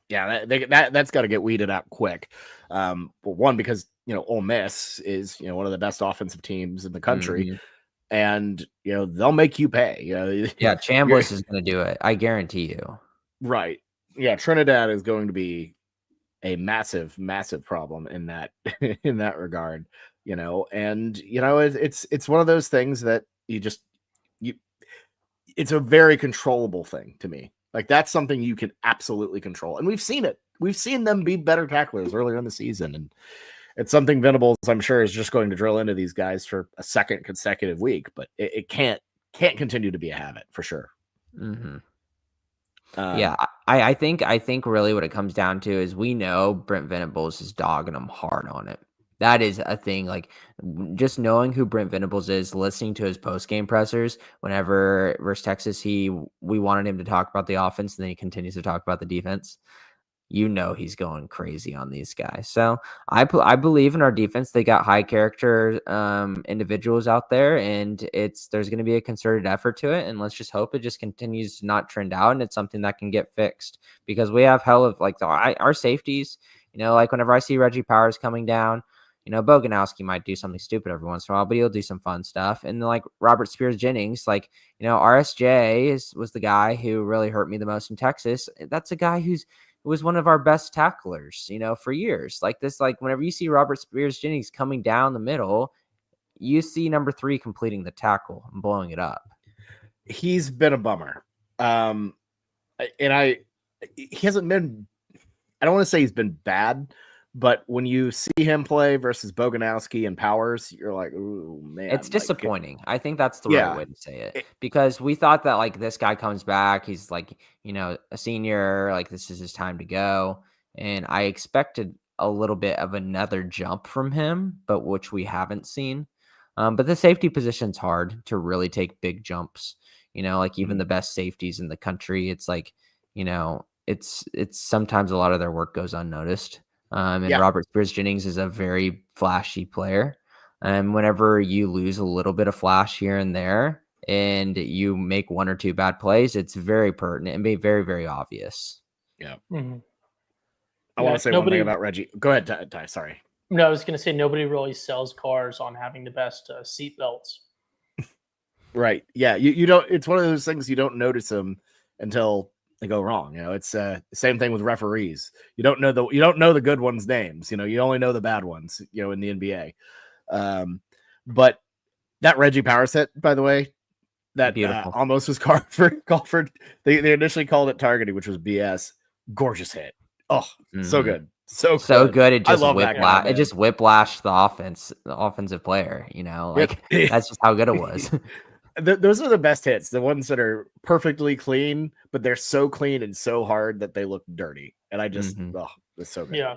that's got to get weeded out quick. One, because Ole Miss is one of the best offensive teams in the country, and they'll make you pay. Yeah, Chambliss is going to do it. I guarantee you. Right. Yeah, Trinidad is going to be a massive, massive problem in that in that regard. And it's one of those things that it's a very controllable thing to me. Like, that's something you can absolutely control. And we've seen it. We've seen them be better tacklers earlier in the season. And it's something Venables, I'm sure, is just going to drill into these guys for a second consecutive week. But it can't continue to be a habit, for sure. Mm-hmm. Yeah, I think really what it comes down to is we know Brent Venables is dogging them hard on it. That is a thing. Like, just knowing who Brent Venables is, listening to his post-game pressers whenever versus Texas, we wanted him to talk about the offense, and then he continues to talk about the defense. He's going crazy on these guys. So I believe in our defense. They got high character individuals out there, and there's going to be a concerted effort to it. And let's just hope it just continues to not trend out, and it's something that can get fixed, because we have hell of our safeties. Like whenever I see Reggie Powers coming down, Boganowski might do something stupid every once in a while, but he'll do some fun stuff. And then like Robert Spears Jennings, RSJ was the guy who really hurt me the most in Texas. That's a guy who was one of our best tacklers, for years. Whenever you see Robert Spears Jennings coming down the middle, you see number 3 completing the tackle and blowing it up. He's been a bummer. He hasn't been, I don't want to say he's been bad, but when you see him play versus Boganowski and Powers, you're like, ooh, man. It's disappointing. I think that's the right way to say it. Because we thought that, this guy comes back. He's, a senior. This is his time to go. And I expected a little bit of another jump from him, but which we haven't seen. But the safety position's hard to really take big jumps. Even the best safeties in the country, it's it's sometimes a lot of their work goes unnoticed. Robert Spears Jennings is a very flashy player. And whenever you lose a little bit of flash here and there and you make 1 or 2 bad plays, it's very pertinent and be very, very obvious. Yeah. Mm-hmm. I want to say one thing about Reggie. Go ahead, Ty. Sorry. No, I was going to say nobody really sells cars on having the best seat belts. Right. Yeah. You don't. It's one of those things you don't notice them until they go wrong. It's the same thing with referees. You don't know the good ones' names. You only know the bad ones. In the NBA. But that Reggie Powers hit, by the way, that almost was called for. They initially called it targeting, which was BS. Gorgeous hit. Oh, so good. So good. It just whiplashed. It just whiplashed the offensive player. That's just how good it was. Those are the best hits. The ones that are perfectly clean, but they're so clean and so hard that they look dirty. And I just, it's so good. Yeah.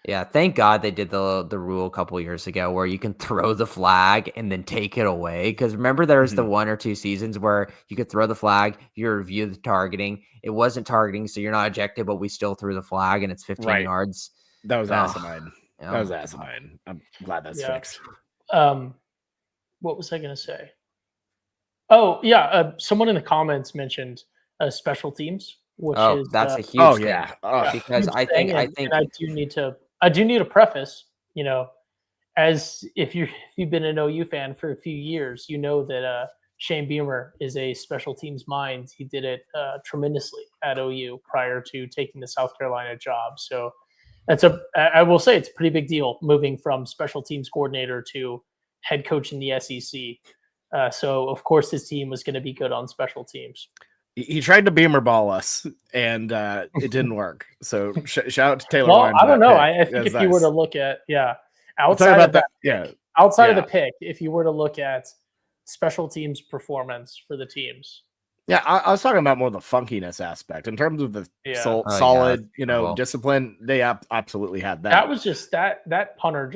Yeah. Thank God they did the rule a couple years ago where you can throw the flag and then take it away. Because remember, there was the 1 or 2 seasons where you could throw the flag, you review the targeting. It wasn't targeting, so you're not ejected, but we still threw the flag and it's 15 yards. That was asinine. That was asinine. I'm glad that's fixed. What was I going to say? Oh, yeah. Someone in the comments mentioned special teams, which is that's a huge thing. Because I think I do need to preface, as if you've been an OU fan for a few years, that Shane Beamer is a special teams mind. He did it tremendously at OU prior to taking the South Carolina job. So I will say it's a pretty big deal moving from special teams coordinator to head coach in the SEC. So, of course, his team was going to be good on special teams. He tried to Beamer ball us, and it didn't work. So, shout out to Taylor. Well, I don't know. I think if you were to look at, outside of that, yeah. outside of Yeah. the pick, if you were to look at special teams performance for the teams. Yeah, I was talking about more the funkiness aspect in terms of the Yeah. solid, cool. discipline. They absolutely had that. That was just that punter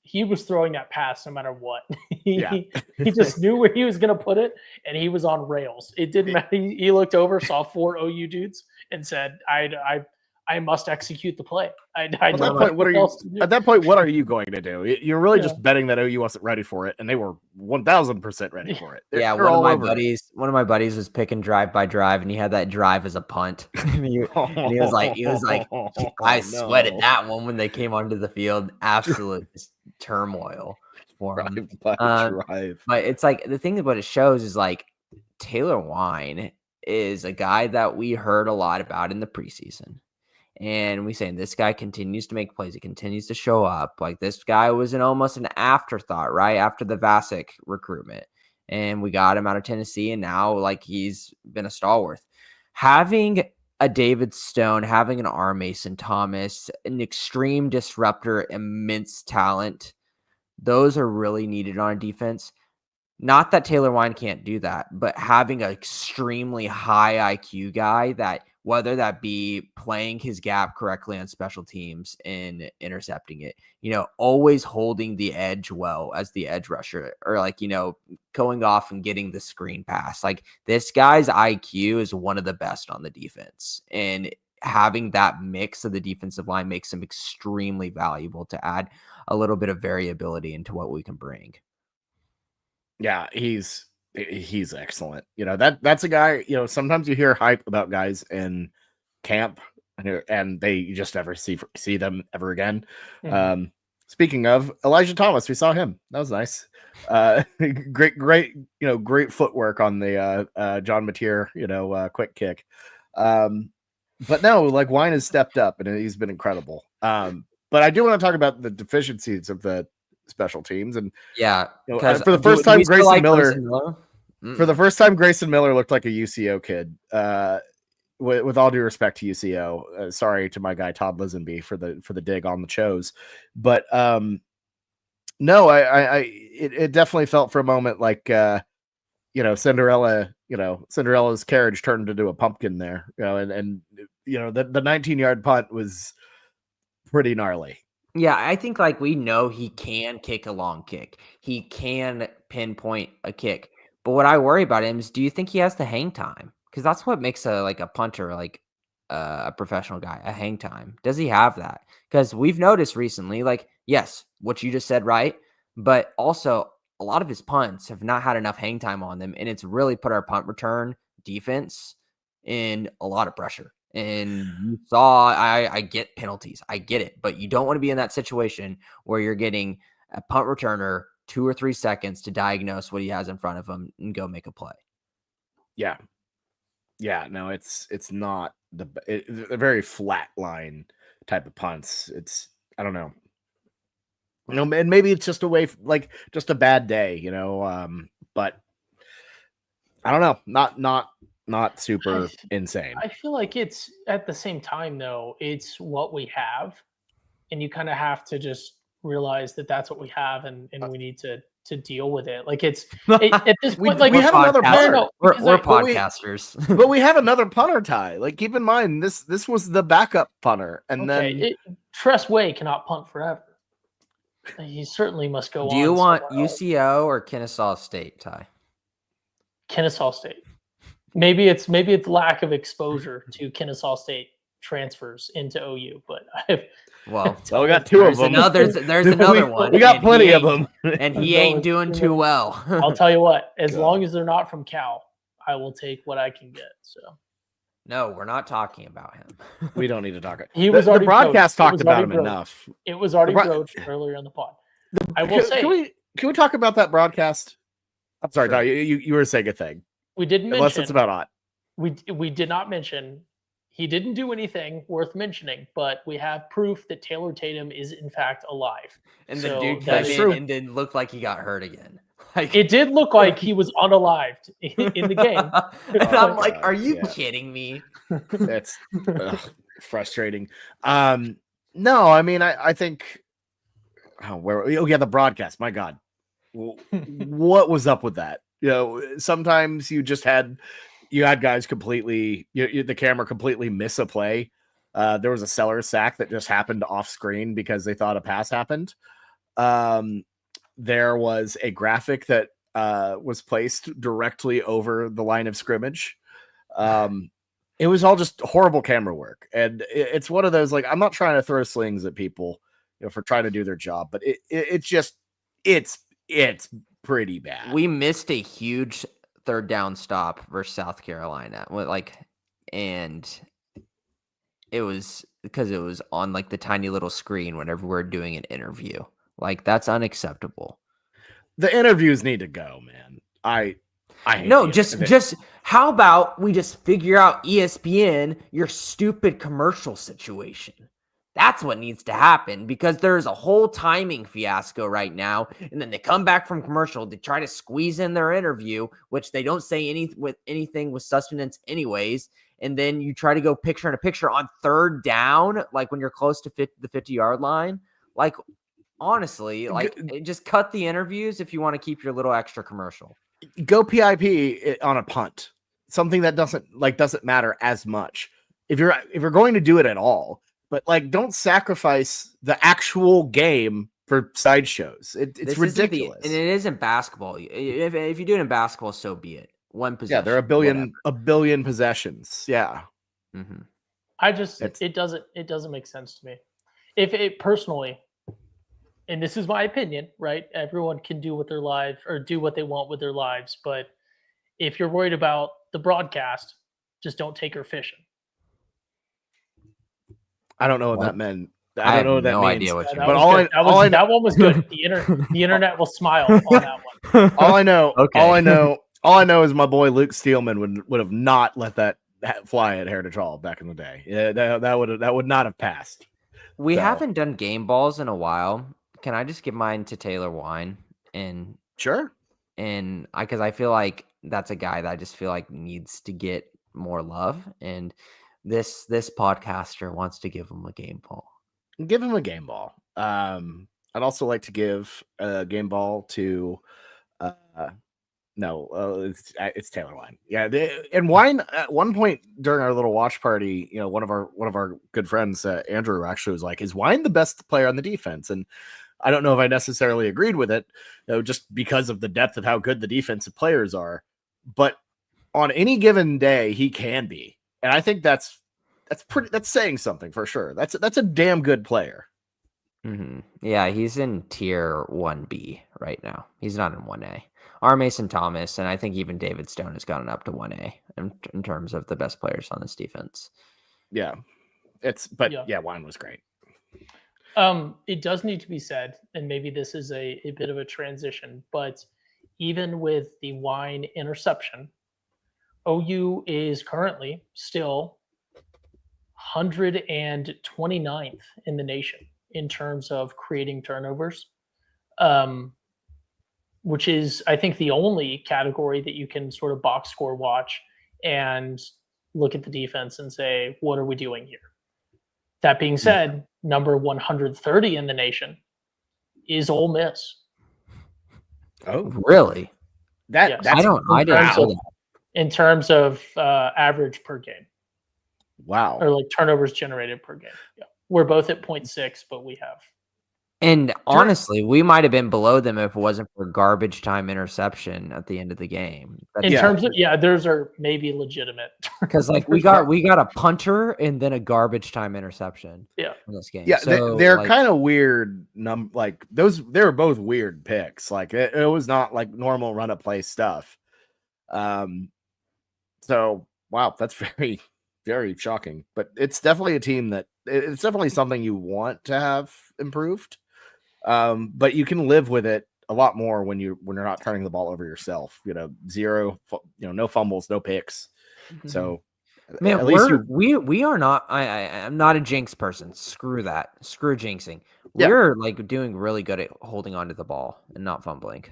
he was throwing that pass no matter what. Yeah. He just knew where he was going to put it, and he was on rails. It didn't matter. He looked over, saw 4 OU dudes, and said, I must execute the play. At that point, what are you going to do? You're really just betting that OU wasn't ready for it, and they were 1,000% ready for it. One of my buddies was picking drive by drive, and he had that drive as a punt. and he was like, I sweated that one when they came onto the field. Absolute turmoil for him. Drive. But it's like the thing about it shows is like Taylor Wine is a guy that we heard a lot about in the preseason. And we saying this guy continues to make plays. He continues to show up. Like this guy was almost an afterthought, right? After the Vasek recruitment. And we got him out of Tennessee. And now like he's been a stalwart. Having a David Stone, having an R. Mason Thomas, an extreme disruptor, immense talent. Those are really needed on a defense. Not that Taylor Wine can't do that, but having an extremely high IQ guy that whether that be playing his gap correctly on special teams and intercepting it, always holding the edge well as the edge rusher or like, going off and getting the screen pass. Like this guy's IQ is one of the best on the defense, and having that mix of the defensive line makes him extremely valuable to add a little bit of variability into what we can bring. Yeah, he's excellent. That's a guy, sometimes you hear hype about guys in camp and they just never see them ever again. Mm-hmm. Speaking of Elijah Thomas, we saw him. That was nice. Great footwork on the John Mateer, quick kick. But no, like Wine has stepped up and he's been incredible. But I do want to talk about the deficiencies of the special teams. And for the first time, Grayson Miller. For the first time, Grayson Miller looked like a UCO kid. With all due respect to UCO, sorry to my guy Todd Lisenby for the dig on the Chos, but no, it definitely felt for a moment like Cinderella's carriage turned into a pumpkin there, and the 19-yard punt was pretty gnarly. Yeah, I think like we know he can kick a long kick, he can pinpoint a kick. But what I worry about him is, do you think he has the hang time? Because that's what makes a punter, like a professional guy, a hang time. Does he have that? Because we've noticed recently, like, yes, what you just said, right? But also a lot of his punts have not had enough hang time on them. And it's really put our punt return defense in a lot of pressure. And you saw, I get penalties. I get it. But you don't want to be in that situation where you're getting a punt returner 2 or 3 seconds to diagnose what he has in front of him and go make a play. Yeah. No, it's not a very flat line type of punts. I don't know. And maybe it's just just a bad day, but I don't know. Not super insane. I feel like it's at the same time though, it's what we have, and you kind of have to just realize that that's what we have, and we need to deal with it. Like at this point, we have another punter. We're podcasters, but we have another punter, Ty. Like keep in mind this was the backup punter, and then Tress Way cannot punt forever. He certainly must go on. Do you want UCO or Kennesaw State, Ty? Kennesaw State. Maybe it's lack of exposure to Kennesaw State transfers into OU, but we got two of them. There's another one. We got plenty of them, and he ain't doing too well. I'll tell you what. As long as they're not from Cal, I will take what I can get. So, no, we're not talking about him. We don't need to talk. The broadcast talked about him enough. It was already broached earlier in the pod. I will say. Can we talk about that broadcast? I'm sorry, Ty, you were saying a thing. We didn't mention. Unless it's about Ott. We did not mention. He didn't do anything worth mentioning, but we have proof that Taylor Tatum is in fact alive. And the dude came in and didn't look like he got hurt again. It did look like he was unalived in the game. And I'm like, are you kidding me? That's frustrating. No, I mean, I think the broadcast. My God, what was up with that? Sometimes you had guys completely, the camera completely miss a play. There was a seller sack that just happened off screen because they thought a pass happened. There was a graphic that was placed directly over the line of scrimmage. It was all just horrible camera work. And it's one of those, like, I'm not trying to throw slings at people, for trying to do their job, but it's pretty bad. We missed a huge third down stop versus South Carolina. And it was because it was on like the tiny little screen whenever we're doing an interview. Like, that's unacceptable. The interviews need to go, man. I hate no, just how about we just figure out ESPN, your stupid commercial situation? That's what needs to happen, because there's a whole timing fiasco right now. And then they come back from commercial, they try to squeeze in their interview, which they don't say anything with sustenance anyways. And then you try to go picture in a picture on third down, like when you're close to the 50-yard line. Like, honestly, like, just cut the interviews if you want to keep your little extra commercial. Go PIP on a punt, something that doesn't matter as much. If you're going to do it at all, but like, don't sacrifice the actual game for sideshows. It's ridiculous. And it isn't basketball. If you do it in basketball, so be it. One possession. Yeah, there are a billion possessions. Yeah. Mm-hmm. It doesn't make sense to me. If it personally, and this is my opinion, right? Everyone can do what they want with their lives. But if you're worried about the broadcast, just don't take her fishing. I don't know what that meant. I don't know what that means. Idea what that one was good. The internet will smile on that one. All I know, okay. all I know is my boy Luke Steelman would have not let that fly at Heritage Hall back in the day. Yeah, that would not have passed. We haven't done game balls in a while. Can I just give mine to Taylor Wine? And sure. And because I feel like that's a guy that I just feel like needs to get more love, and this podcaster wants to give him a game ball. Give him a game ball. I'd also like to give a game ball to it's Taylor Wine. Yeah, and Wine at one point during our little watch party, one of our good friends, Andrew, actually was like, "Is Wine the best player on the defense?" And I don't know if I necessarily agreed with it, just because of the depth of how good the defensive players are. But on any given day, he can be, and I think that's saying something for sure. That's a damn good player. Mm-hmm. Yeah, he's in tier 1B right now. He's not in 1A. R. Mason Thomas, and I think even David Stone has gotten up to 1A in terms of the best players on this defense. Yeah, Wine was great. It does need to be said, and maybe this is a bit of a transition, but even with the Wine interception, OU is currently still 129th in the nation in terms of creating turnovers, which is, I think, the only category that you can sort of box score watch and look at the defense and say, what are we doing here? That being said, number 130 in the nation is Ole Miss. Oh, really? Yes. In terms of average per game. Wow. Or like turnovers generated per game. Yeah. We're both at 0.6, but we have. And honestly, we might have been below them if it wasn't for garbage time interception at the end of the game. In terms of, those are maybe legitimate. Because like we got a punter and then a garbage time interception. Yeah. In this game. Yeah, so, they're kind of weird. Like those, they were both weird picks. Like it was not like normal run of play stuff. So wow, that's very, very shocking. But it's definitely a team it's definitely something you want to have improved. But you can live with it a lot more when you're not turning the ball over yourself. Zero, no fumbles, no picks. Mm-hmm. So, man, at least we are not. I'm not a jinx person. Screw that. Screw jinxing. We're like doing really good at holding onto the ball and not fumbling.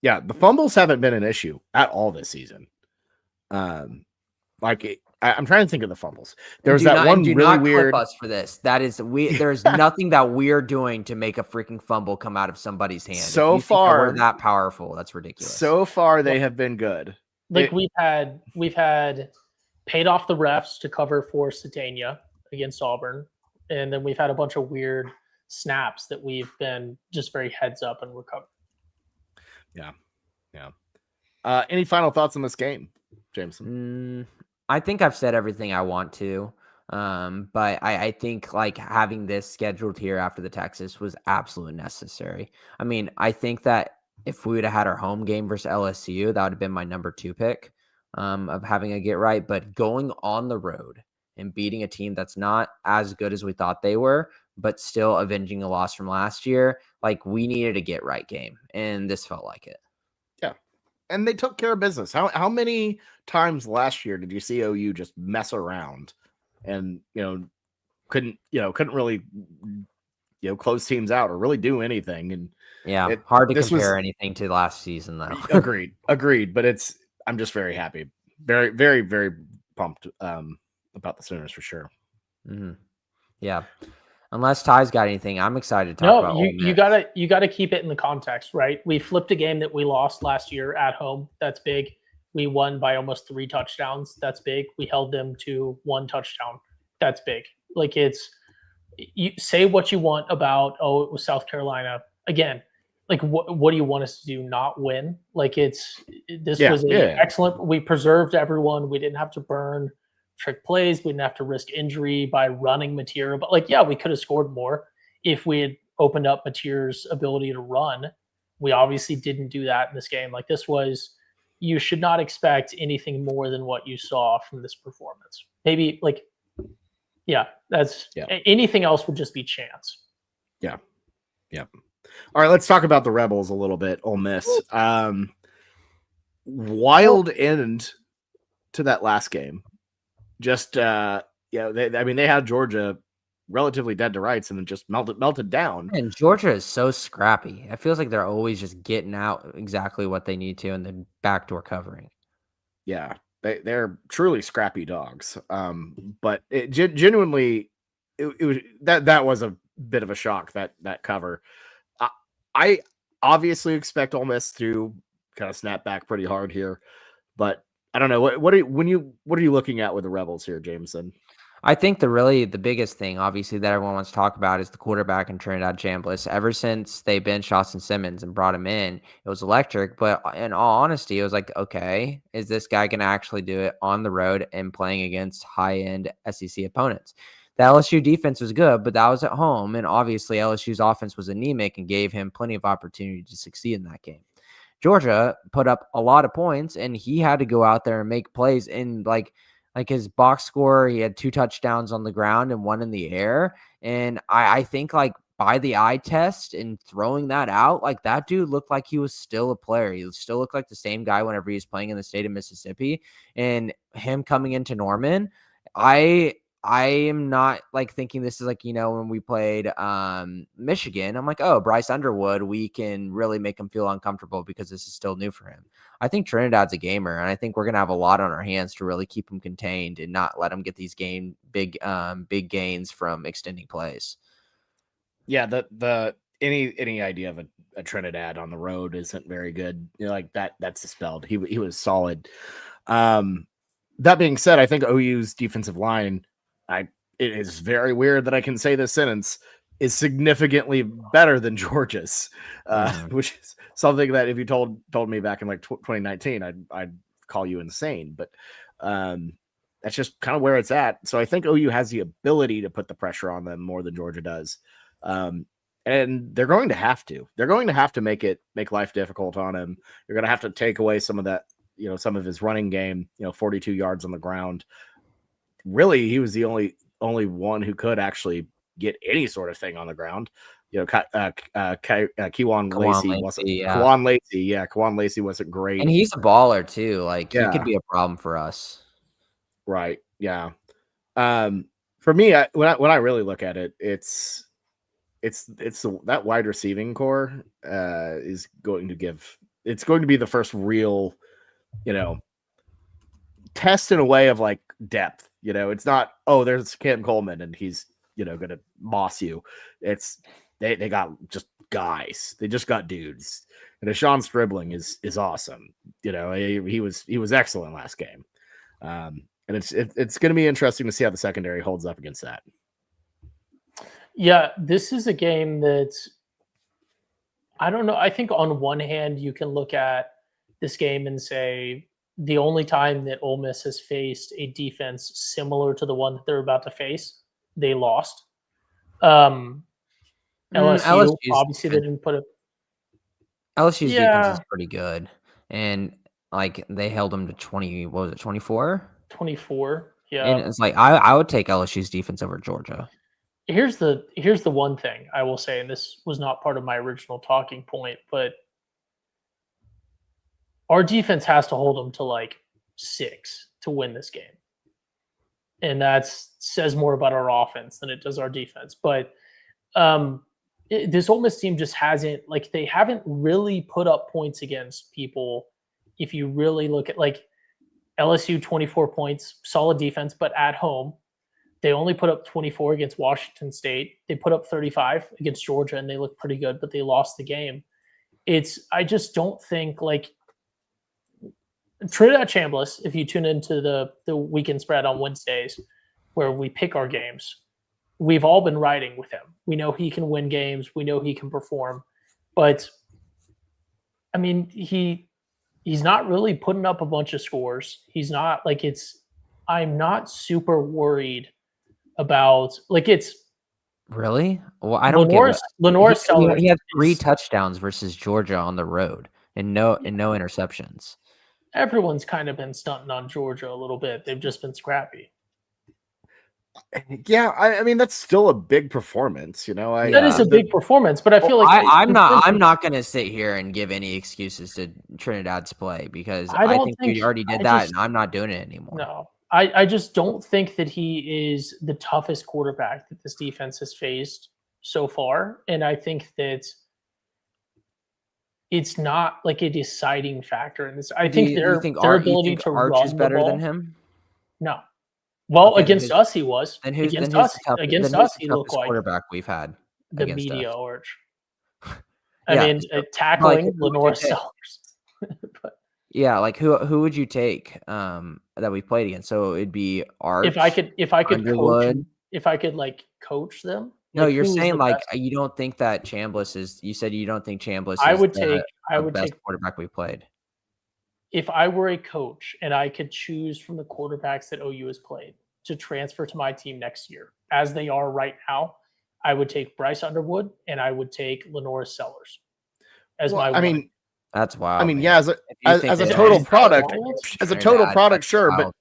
Yeah, the fumbles haven't been an issue at all this season. I'm trying to think of the fumbles. There was Do that not, one do really not weird. clip us for this. That is there's nothing that we're doing to make a freaking fumble come out of somebody's hand. So if you think that far, we're that powerful, that's ridiculous. So far, they have been good. Like we've had paid off the refs to cover for Satania against Auburn, and then we've had a bunch of weird snaps that we've been just very heads up and recovered. Yeah. Any final thoughts on this game, Jameson? I think I've said everything I want to. But I think like having this scheduled here after the Texas was absolutely necessary. I mean, I think that if we would have had our home game versus LSU, that would have been my number 2 pick of having a get right. But going on the road and beating a team that's not as good as we thought they were, but still avenging a loss from last year, like we needed a get right game, and this felt like it. Yeah, and they took care of business. How many times last year did you see OU just mess around and couldn't really close teams out or really do anything? And yeah, hard to compare anything to last season though. Agreed. But I'm just very happy, very, very, very pumped about the Sooners for sure. Mm-hmm. Yeah. Unless Ty's got anything, I'm excited to talk about. You gotta keep it in the context, right? We flipped a game that we lost last year at home. That's big. We won by almost 3 touchdowns. That's big. We held them to 1 touchdown. That's big. Like you say what you want about, it was South Carolina. Again, like what do you want us to do? Not win? Like was excellent. We preserved everyone. We didn't have to burn trick plays. We didn't have to risk injury by running Mateer. But we could have scored more if we had opened up Mateer's ability to run. We obviously didn't do that in this game. Like you should not expect anything more than what you saw from this performance. Maybe anything else would just be chance. Yeah. All right, let's talk about the Rebels a little bit. Ole Miss. Wild end to that last game. Just they had Georgia relatively dead to rights and then just melted down. And Georgia is so scrappy. It feels like they're always just getting out exactly what they need to and then backdoor covering. Yeah, they're truly scrappy dogs. But it genuinely, it was that was a bit of a shock, that cover. I obviously expect Ole Miss to kind of snap back pretty hard here, but I don't know. What are you looking at with the Rebels here, Jameson? I think the biggest thing, obviously, that everyone wants to talk about is the quarterback in Trinidad Chambliss. Ever since they benched Austin Simmons and brought him in, it was electric. But in all honesty, it was like, okay, is this guy going to actually do it on the road and playing against high-end SEC opponents? The LSU defense was good, but that was at home. And obviously, LSU's offense was anemic and gave him plenty of opportunity to succeed in that game. Georgia put up a lot of points, and he had to go out there and make plays. And like his box score, he had 2 touchdowns on the ground and 1 in the air. And I think like by the eye test and throwing that out, like that dude looked like he was still a player. He still looked like the same guy whenever he was playing in the state of Mississippi. And him coming into Norman, I am not like thinking this is like, when we played Michigan, I'm like, oh, Bryce Underwood, we can really make him feel uncomfortable because this is still new for him. I think Trinidad's a gamer, and I think we're going to have a lot on our hands to really keep him contained and not let him get these big gains from extending plays. Yeah, any idea of a Trinidad on the road isn't very good. That's dispelled. He was solid. That being said, I think OU's defensive line, it is very weird that I can say this sentence, is significantly better than Georgia's, which is something that if you told me back in like 2019, I'd call you insane. But that's just kind of where it's at. So I think OU has the ability to put the pressure on them more than Georgia does. And they're going to have to. They're going to have to make life difficult on him. You're going to have to take away some of that, some of his running game, 42 yards on the ground. Really, he was the only one who could actually get any sort of thing on the ground. Kewan Lacey wasn't. Yeah. Kewan Lacey wasn't great, and he's a baller too. Like he could be a problem for us. Right? Yeah. For me, when I really look at it, it's that wide receiving core is going to give. It's going to be the first real, test in a way of like depth. It's not, oh, there's Cam Coleman and he's going to boss you. It's they got just guys. They just got dudes. And Deshaun Stribling is awesome. He was excellent last game. And it's going to be interesting to see how the secondary holds up against that. Yeah, this is a game that I don't know. I think on one hand, you can look at this game and say the only time that Ole Miss has faced a defense similar to the one that they're about to face, they lost. LSU obviously they didn't put it. LSU's defense is pretty good, and like they held them to 20. What was it? 24. 24. Yeah, and it's like I would take LSU's defense over Georgia. Here's the one thing I will say, and this was not part of my original talking point, but our defense has to hold them to like 6 to win this game. And that says more about our offense than it does our defense. But this Ole Miss team just they haven't really put up points against people. If you really look at like LSU, 24 points, solid defense, but at home. They only put up 24 against Washington State. They put up 35 against Georgia, and they look pretty good, but they lost the game. I just don't think like Trinidad Chambliss, if you tune into the weekend spread on Wednesdays where we pick our games, we've all been riding with him. We know he can win games. We know he can perform. But, I mean, he's not really putting up a bunch of scores. He's not like I'm not super worried about like it's really. Well, I don't get it. Lenore Sellers. He had 3 touchdowns versus Georgia on the road and no interceptions. Everyone's kind of been stunting on Georgia a little bit. They've just been scrappy. Yeah, I mean that's still a big performance, That is a big performance, but I feel like I'm not going to sit here and give any excuses to Trinidad's play because I think we already did that, and I'm not doing it anymore. No. I just don't think that he is the toughest quarterback that this defense has faced so far. And I think that it's not like a deciding factor in this. I think their ability to Arch run is better the ball, than him. No. Well, against us, he was. Against us, he looked like quarterback we've had. The media Arch. I mean, tackling Lenore Sellers. But, yeah, like who would you take that we played against? So it'd be Arch. If I could coach them. No, you're saying like you don't think that Chambliss is. You said you don't think Chambliss. I would take the best quarterback we played. If I were a coach and I could choose from the quarterbacks that OU has played to transfer to my team next year, as they are right now, I would take Bryce Underwood and I would take Lenore Sellers as my. I mean. That's wild. I mean, yeah, as a total product, sure, but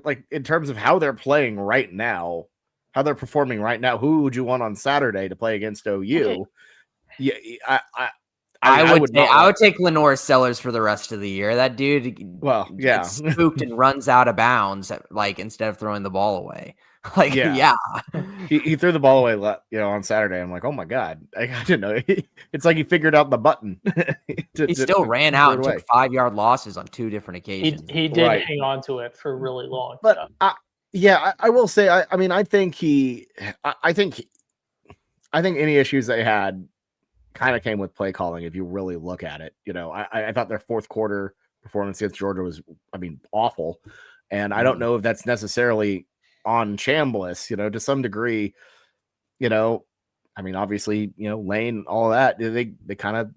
like in terms of how they're playing right now, how they're performing right now, who would you want on Saturday to play against OU? Okay. Yeah, I would take Lenore Sellers for the rest of the year. That dude, gets spooked and runs out of bounds, like instead of throwing the ball away. Like, yeah. He threw the ball away, on Saturday. I'm like, oh my God. I didn't know. It's like he figured out the button. He still ran out and took 5-yard losses on 2 different occasions. He did hang on to it for really long. But I will say, I think any issues they had kind of came with play calling. If you really look at it, I thought their fourth quarter performance against Georgia was, awful. And I don't know if that's necessarily on Chambliss, to some degree, obviously, Lane, all that, they kind of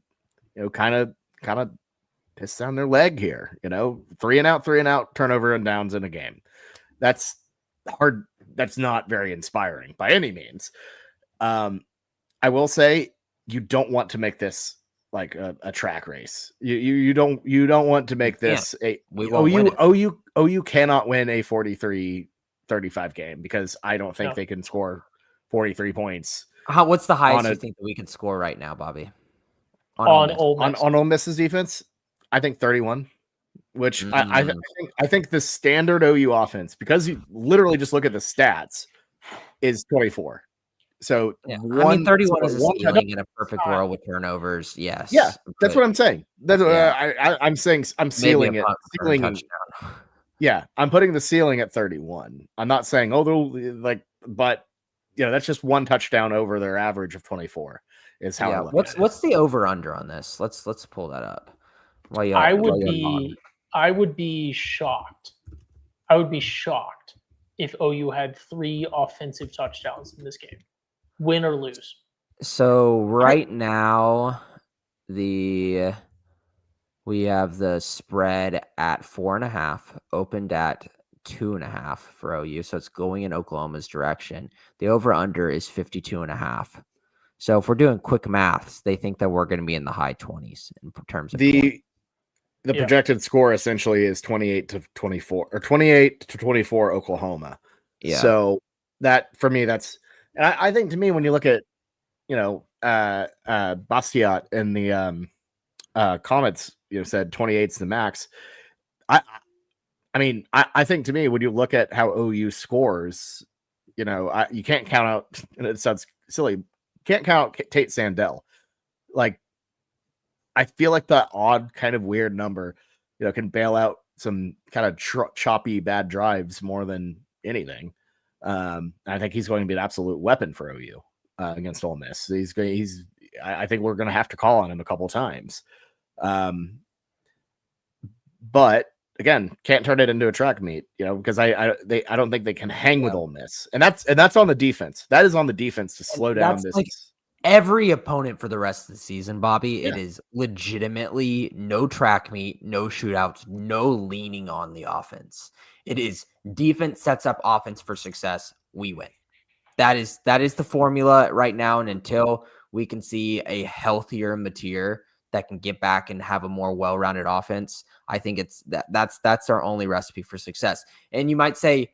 piss down their leg here, 3 and out, turnover and downs in a game. That's hard. That's not very inspiring by any means. I will say you don't want to make this like a track race. You don't want to make this OU cannot win a 43-35 game because I don't think they can score 43 points. What's the highest you think that we can score right now, Bobby? On Ole Miss's defense, I think 31, which I think the standard OU offense, because you literally just look at the stats, is 24. So 31 is a ceiling in a perfect world with turnovers. Yes. Yeah, that's what I'm saying. That's what I'm saying. I'm ceiling it. Yeah, I'm putting the ceiling at 31. I'm not saying, oh, they'll like, but that's just one touchdown over their average of 24 is how I look at it. What's the over under on this? Let's pull that up. I would be shocked. I would be shocked if OU had 3 offensive touchdowns in this game, win or lose. So right now, we have the spread at 4.5, opened at 2.5 for OU. So it's going in Oklahoma's direction. The over under is 52.5. So if we're doing quick maths, they think that we're going to be in the high 20s in terms of the projected score essentially is 28-24 or 28-24 Oklahoma. Yeah. So that for me, that's, and I think to me, when you look at, Bastiat in the comments, said 28's the max. I think to me, when you look at how OU scores, you can't count out, and it sounds silly, can't count out Tate Sandell. Like, I feel like the odd kind of weird number, can bail out some kind of choppy bad drives more than anything. I think he's going to be an absolute weapon for OU against Ole Miss. I think we're going to have to call on him a couple times. But again, can't turn it into a track meet, because I don't think they can hang with Ole Miss, and that's on the defense. That is on the defense to slow down this. Like every opponent for the rest of the season, Bobby. Yeah. It is legitimately no track meet, no shootouts, no leaning on the offense. It is defense sets up offense for success. We win. That is the formula right now, and until we can see a healthier Mateer that can get back and have a more well-rounded offense, I think that's our only recipe for success. And you might say,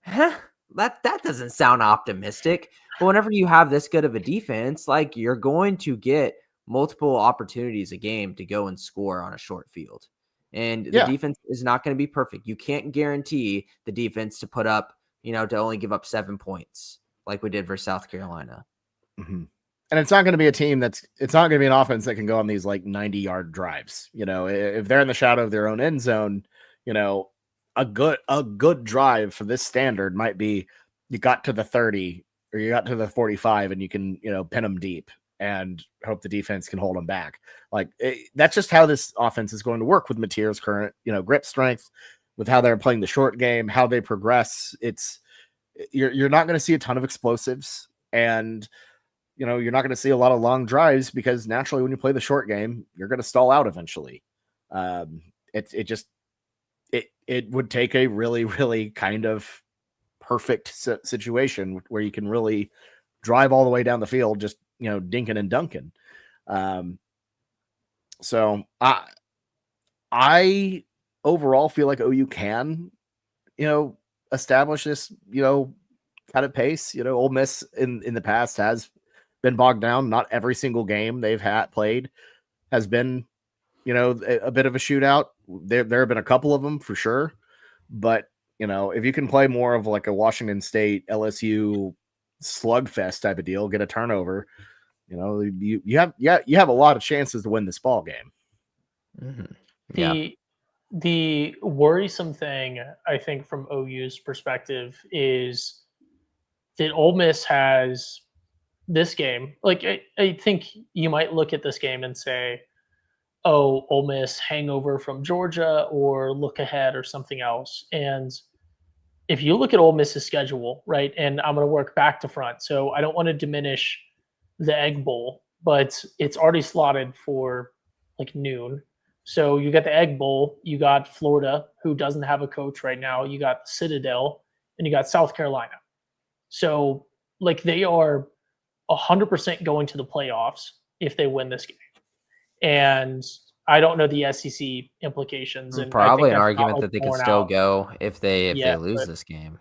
that doesn't sound optimistic. But whenever you have this good of a defense, like, you're going to get multiple opportunities a game to go and score on a short field. And the defense is not going to be perfect. You can't guarantee the defense to put up, to only give up 7 points like we did versus South Carolina. Mm-hmm. And it's not going to be a team it's not going to be an offense that can go on these like 90-yard drives. If they're in the shadow of their own end zone, a good drive for this standard might be you got to the 30 or you got to the 45 and you can, pin them deep and hope the defense can hold them back. Like, that's just how this offense is going to work with Mateer's current, grip strength, with how they're playing the short game, how they progress. You're not going to see a ton of explosives, and you're not going to see a lot of long drives, because naturally when you play the short game, you're going to stall out eventually. It would take a really, really kind of perfect situation where you can really drive all the way down the field, just, dinking and dunking. So I overall feel like OU can, establish this, kind of pace. Ole Miss in the past has been bogged down. Not every single game they've played has been, a bit of a shootout. There have been a couple of them for sure, but if you can play more of like a Washington State, LSU slugfest type of deal, get a turnover, you have a lot of chances to win this ball game. Mm-hmm. Yeah. The worrisome thing, I think, from OU's perspective is that Ole Miss has this game. Like, I think you might look at this game and say, oh, Ole Miss hangover from Georgia, or look ahead, or something else. And if you look at Ole Miss's schedule, right, and I'm going to work back to front, so I don't want to diminish the Egg Bowl, but it's already slotted for like noon. So you got the Egg Bowl, you got Florida, who doesn't have a coach right now, you got Citadel, and you got South Carolina. So, like, they are 100% going to the playoffs if they win this game. And I don't know the SEC implications. And probably an argument that they can still go if they lose this game.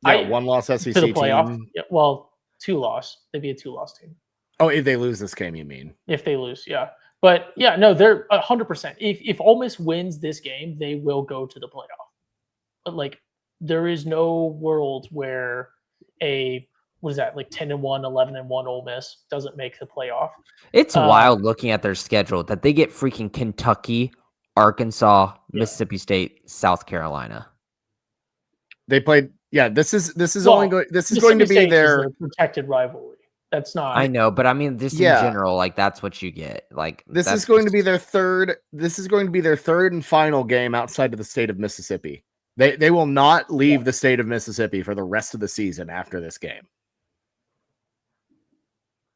Yeah, one-loss SEC to the playoff. team. Yeah, well, 2-loss. They'd be a 2-loss team. Oh, if they lose this game, you mean? If they lose, yeah. But yeah, no, they're 100%. If Ole Miss wins this game, they will go to the playoff. But like, there is no world where what is that, like 10-1, 11-1 Ole Miss doesn't make the playoff. It's wild looking at their schedule that they get freaking Kentucky, Arkansas, Mississippi State, South Carolina. They played. Yeah, this is Well, only going. This is going to Mississippi be State is their. a protected rivalry. That's not. I know, but I mean, just in Yeah. general, like that's what you get. Like This that's is going to just- be their third. This is going to be their third and final game outside of the state of Mississippi. They will not leave the state of Mississippi for the rest of the season after this game.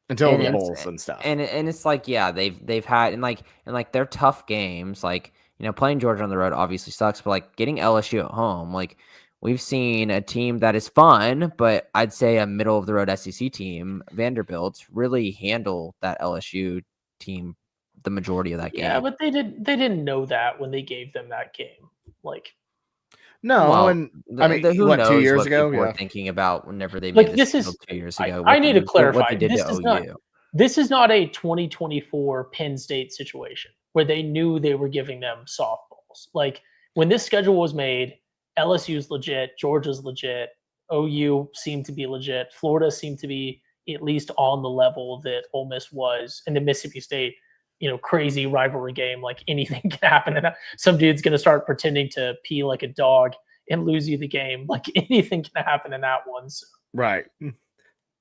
Until the bowls and stuff. And it's like, yeah, they've had and like they're tough games. Like, you know, playing Georgia on the road obviously sucks, but like getting LSU at home, like we've seen a team that is fun, but I'd say a middle of the road SEC team, Vanderbilt, really handle that LSU team the majority of that game. Yeah, but they didn't know that when they gave them that game. Like, no, well, and I mean, who what, knows 2 years what ago? people were Yeah. thinking about whenever they Like, made this this is- 2 years ago. I need to clarify. What they did This to is OU. not- This is not a 2024 Penn State situation where they knew they were giving them softballs. Like, when this schedule was made, LSU's legit, Georgia's legit, OU seemed to be legit, Florida seemed to be at least on the level that Ole Miss was, and the Mississippi State, crazy rivalry game. Like, anything can happen, and some dude's going to start pretending to pee like a dog and lose you the game. Like, anything can happen in that one. So. Right.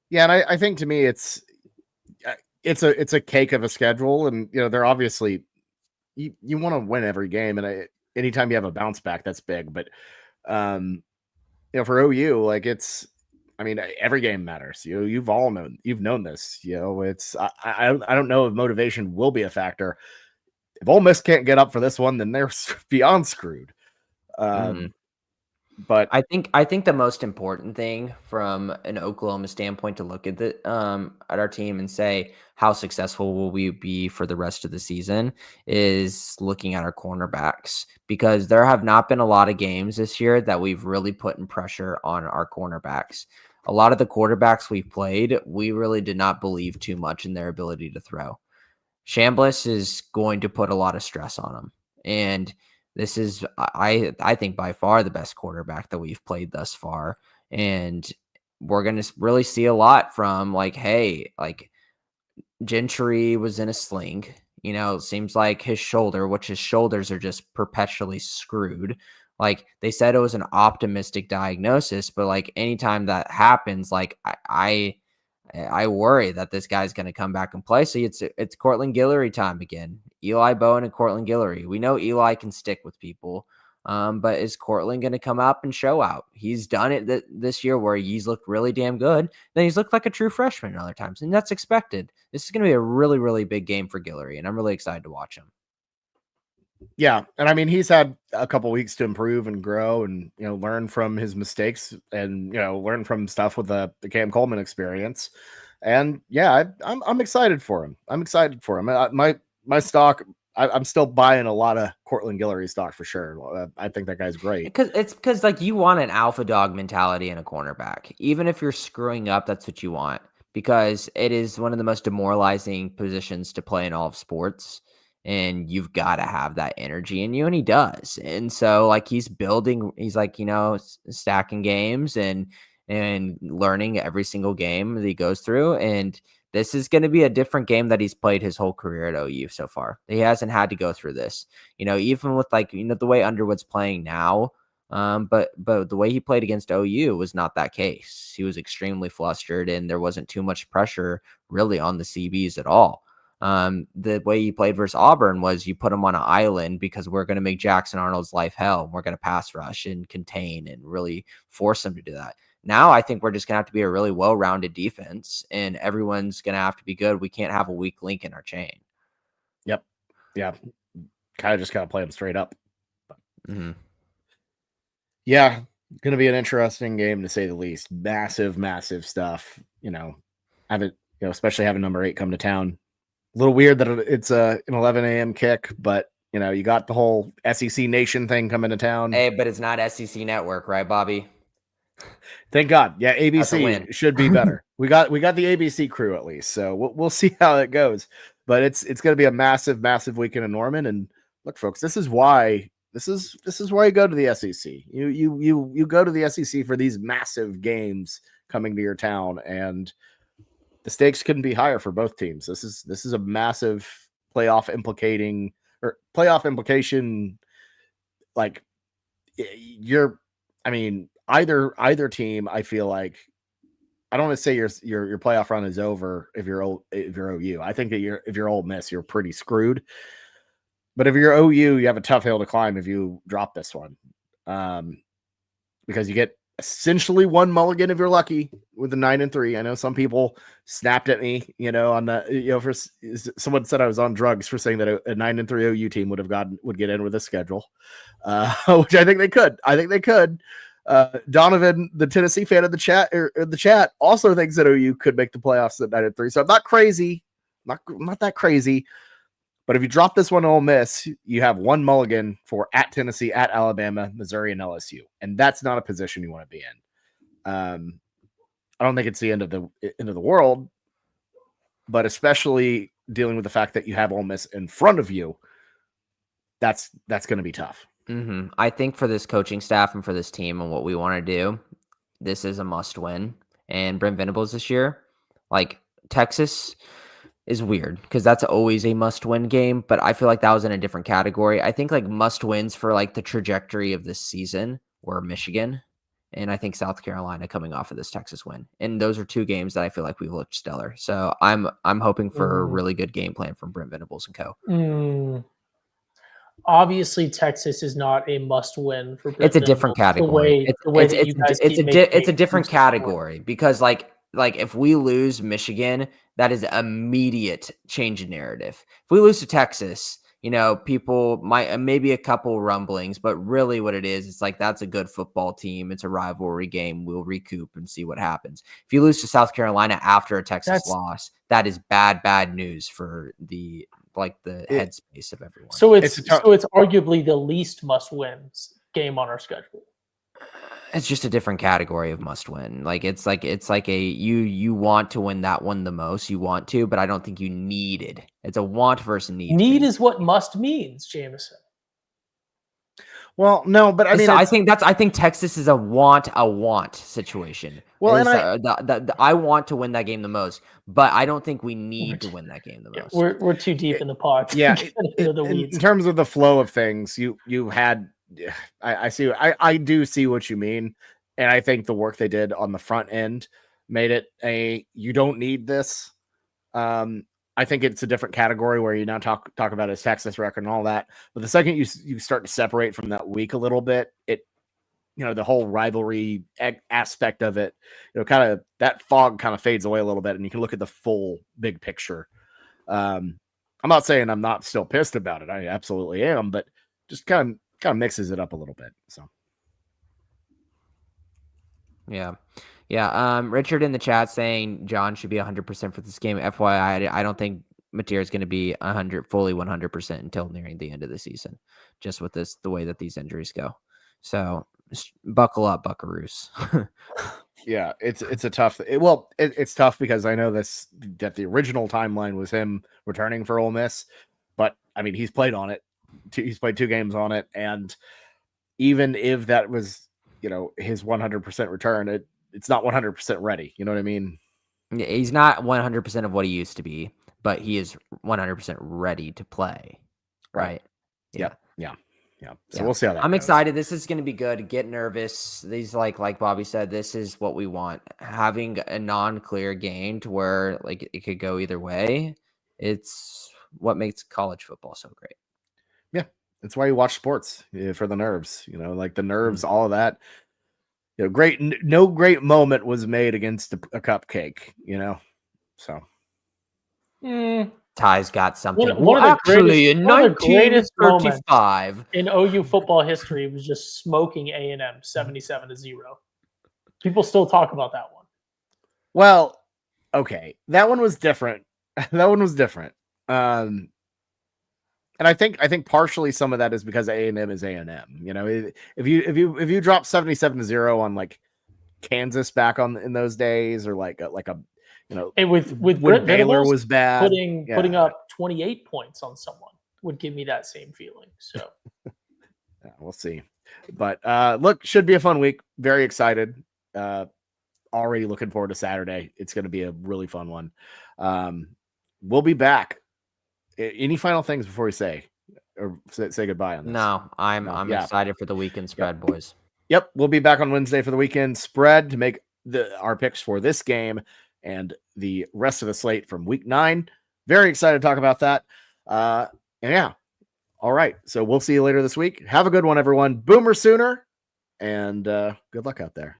Yeah, and I think to me it's a cake of a schedule, and they're obviously you want to win every game, and anytime you have a bounce back, that's big. But for OU, like every game matters. You've known this. It's I don't know if motivation will be a factor. If Ole Miss can't get up for this one, then they're beyond screwed. But I think the most important thing from an Oklahoma standpoint to look at at our team and say how successful will we be for the rest of the season is looking at our cornerbacks, because there have not been a lot of games this year that we've really put in pressure on our cornerbacks. A lot of the quarterbacks we've played, we really did not believe too much in their ability to throw. Chambliss is going to put a lot of stress on them, and this is, I think, by far the best quarterback that we've played thus far. And we're going to really see a lot from Gentry was in a sling. It seems like his shoulders are just perpetually screwed. Like, they said it was an optimistic diagnosis, but like anytime that happens, like I worry that this guy's going to come back and play. So it's Cortland Guillory time again. Eli Bowen and Cortland Guillory. We know Eli can stick with people, but is Cortland going to come up and show out? He's done it this year where he's looked really damn good. Then he's looked like a true freshman other times, and that's expected. This is going to be a really, really big game for Guillory, and I'm really excited to watch him. Yeah, and I mean, he's had a couple weeks to improve and grow and learn from his mistakes and learn from stuff with the Cam Coleman experience. And yeah, I'm excited for him. My stock, I'm still buying a lot of Cortland Guillory stock for sure. I think that guy's great. Because like you want an alpha dog mentality in a cornerback. Even if you're screwing up, that's what you want, because it is one of the most demoralizing positions to play in all of sports. And you've got to have that energy in you, and he does. And so like he's stacking games and learning every single game that he goes through. And this is going to be a different game that he's played his whole career at OU so far. He hasn't had to go through this, even with the way Underwood's playing now. But the way he played against OU was not that case. He was extremely flustered, and there wasn't too much pressure really on the CBs at all. The way he played versus Auburn was you put him on an island because we're going to make Jackson Arnold's life hell. We're going to pass rush and contain and really force him to do that. Now I think we're just going to have to be a really well-rounded defense, and everyone's going to have to be good. We can't have a weak link in our chain. Yep. Yeah. Kind of just got to play them straight up. Mm-hmm. Yeah. Going to be an interesting game to say the least. Massive, massive stuff. Especially having number 8 come to town. A little weird that it's an 11 a.m. kick, but you got the whole SEC Nation thing coming to town. Hey, but it's not SEC Network, right, Bobby? Thank God. Yeah, ABC should be better. we got the ABC crew at least, so we'll see how it goes. But it's going to be a massive, massive weekend in Norman. And look, folks, this is why you go to the SEC. You go to the SEC for these massive games coming to your town, and the stakes couldn't be higher for both teams. This is a massive playoff implication. Like either team, I feel like I don't want to say your playoff run is over if you're OU. I think that if you're Ole Miss, you're pretty screwed. But if you're OU, you have a tough hill to climb if you drop this one, because you get essentially one mulligan if you're lucky with the 9-3. I know some people snapped at me, on the for someone said I was on drugs for saying that a 9-3 OU team would get in with a schedule, which I think they could. Donovan, the Tennessee fan in the chat, also thinks that OU could make the playoffs at 9-3. So I'm not crazy, not that crazy. But if you drop this one to Ole Miss, you have one mulligan for at Tennessee, at Alabama, Missouri, and LSU, and that's not a position you want to be in. I don't think it's the end of the world, but especially dealing with the fact that you have Ole Miss in front of you, that's going to be tough. Mm-hmm. I think for this coaching staff and for this team and what we want to do, this is a must win. And Brent Venables this year, like Texas, is weird because that's always a must win game, but I feel like that was in a different category. I think like must wins for like the trajectory of this season were Michigan and I think South Carolina coming off of this Texas win. And those are two games that I feel like we've looked stellar. So I'm hoping for a really good game plan from Brent Venables and co. Obviously, Texas is not a must-win for. It's a different category. It's a different category because like if we lose Michigan, that is immediate change in narrative. If we lose to Texas, people might maybe a couple rumblings, but really what it is, it's like that's a good football team. It's a rivalry game. We'll recoup and see what happens. If you lose to South Carolina after a Texas loss, that is bad news for the headspace of everyone. So it's arguably the least must-win game on our schedule. It's just a different category of must win. It's like a you want to win that one the most. You want to, but I don't think you need it. It's a want versus need. Need is what must means, Jameson. Well, no, but I mean, I think Texas is a want situation. Well, and I want to win that game the most, but I don't think we need to win that game the most. We're too deep in the pod. Yeah, in terms of the flow of things, you had. I see. I do see what you mean, and I think the work they did on the front end made it you don't need this. I think it's a different category where you now talk about his Texas record and all that. But the second you start to separate from that week a little bit, the whole rivalry aspect of it, kind of that fog kind of fades away a little bit, and you can look at the full big picture. I'm not saying I'm not still pissed about it. I absolutely am, but just kind of mixes it up a little bit. So, yeah. Richard in the chat saying John should be 100% for this game. FYI, I don't think Mateer is going to be fully 100% until nearing the end of the season, just with the way that these injuries go. So buckle up, Buckaroos. Yeah, it's a tough. It's tough because I know that the original timeline was him returning for Ole Miss, but I mean he's played on it. He's played 2 games on it, and even if that was his 100% return, it's not 100% ready. You know what I mean? Yeah, he's not 100% of what he used to be, but he is 100% ready to play. Right? Yeah. So we'll see how that I'm goes. excited. This is going to be good. Get nervous. These like Bobby said, this is what we want. Having a non-clear game to where it could go either way. It's what makes college football so great. Yeah, that's why you watch sports, for the nerves. The nerves, all of that. No great moment was made against a cupcake. So. Ty's got something. Actually, in 1935, in OU football history, was just smoking A&M 77-0. People still talk about that one. Well, okay, that one was different. And I think partially some of that is because A&M is A&M. If you drop 77-0 on Kansas back in those days, or and with when Baylor was bad, putting up 28 points on someone would give me that same feeling. So we'll see. But look, should be a fun week. Very excited. Already looking forward to Saturday. It's going to be a really fun one. We'll be back. Any final things before we say goodbye on this? No, I'm excited for the weekend spread, boys. Yep, we'll be back on Wednesday for the weekend spread to make our picks for this game and the rest of the slate from week 9. Very excited to talk about that. And yeah, all right. So we'll see you later this week. Have a good one, everyone. Boomer Sooner, and good luck out there.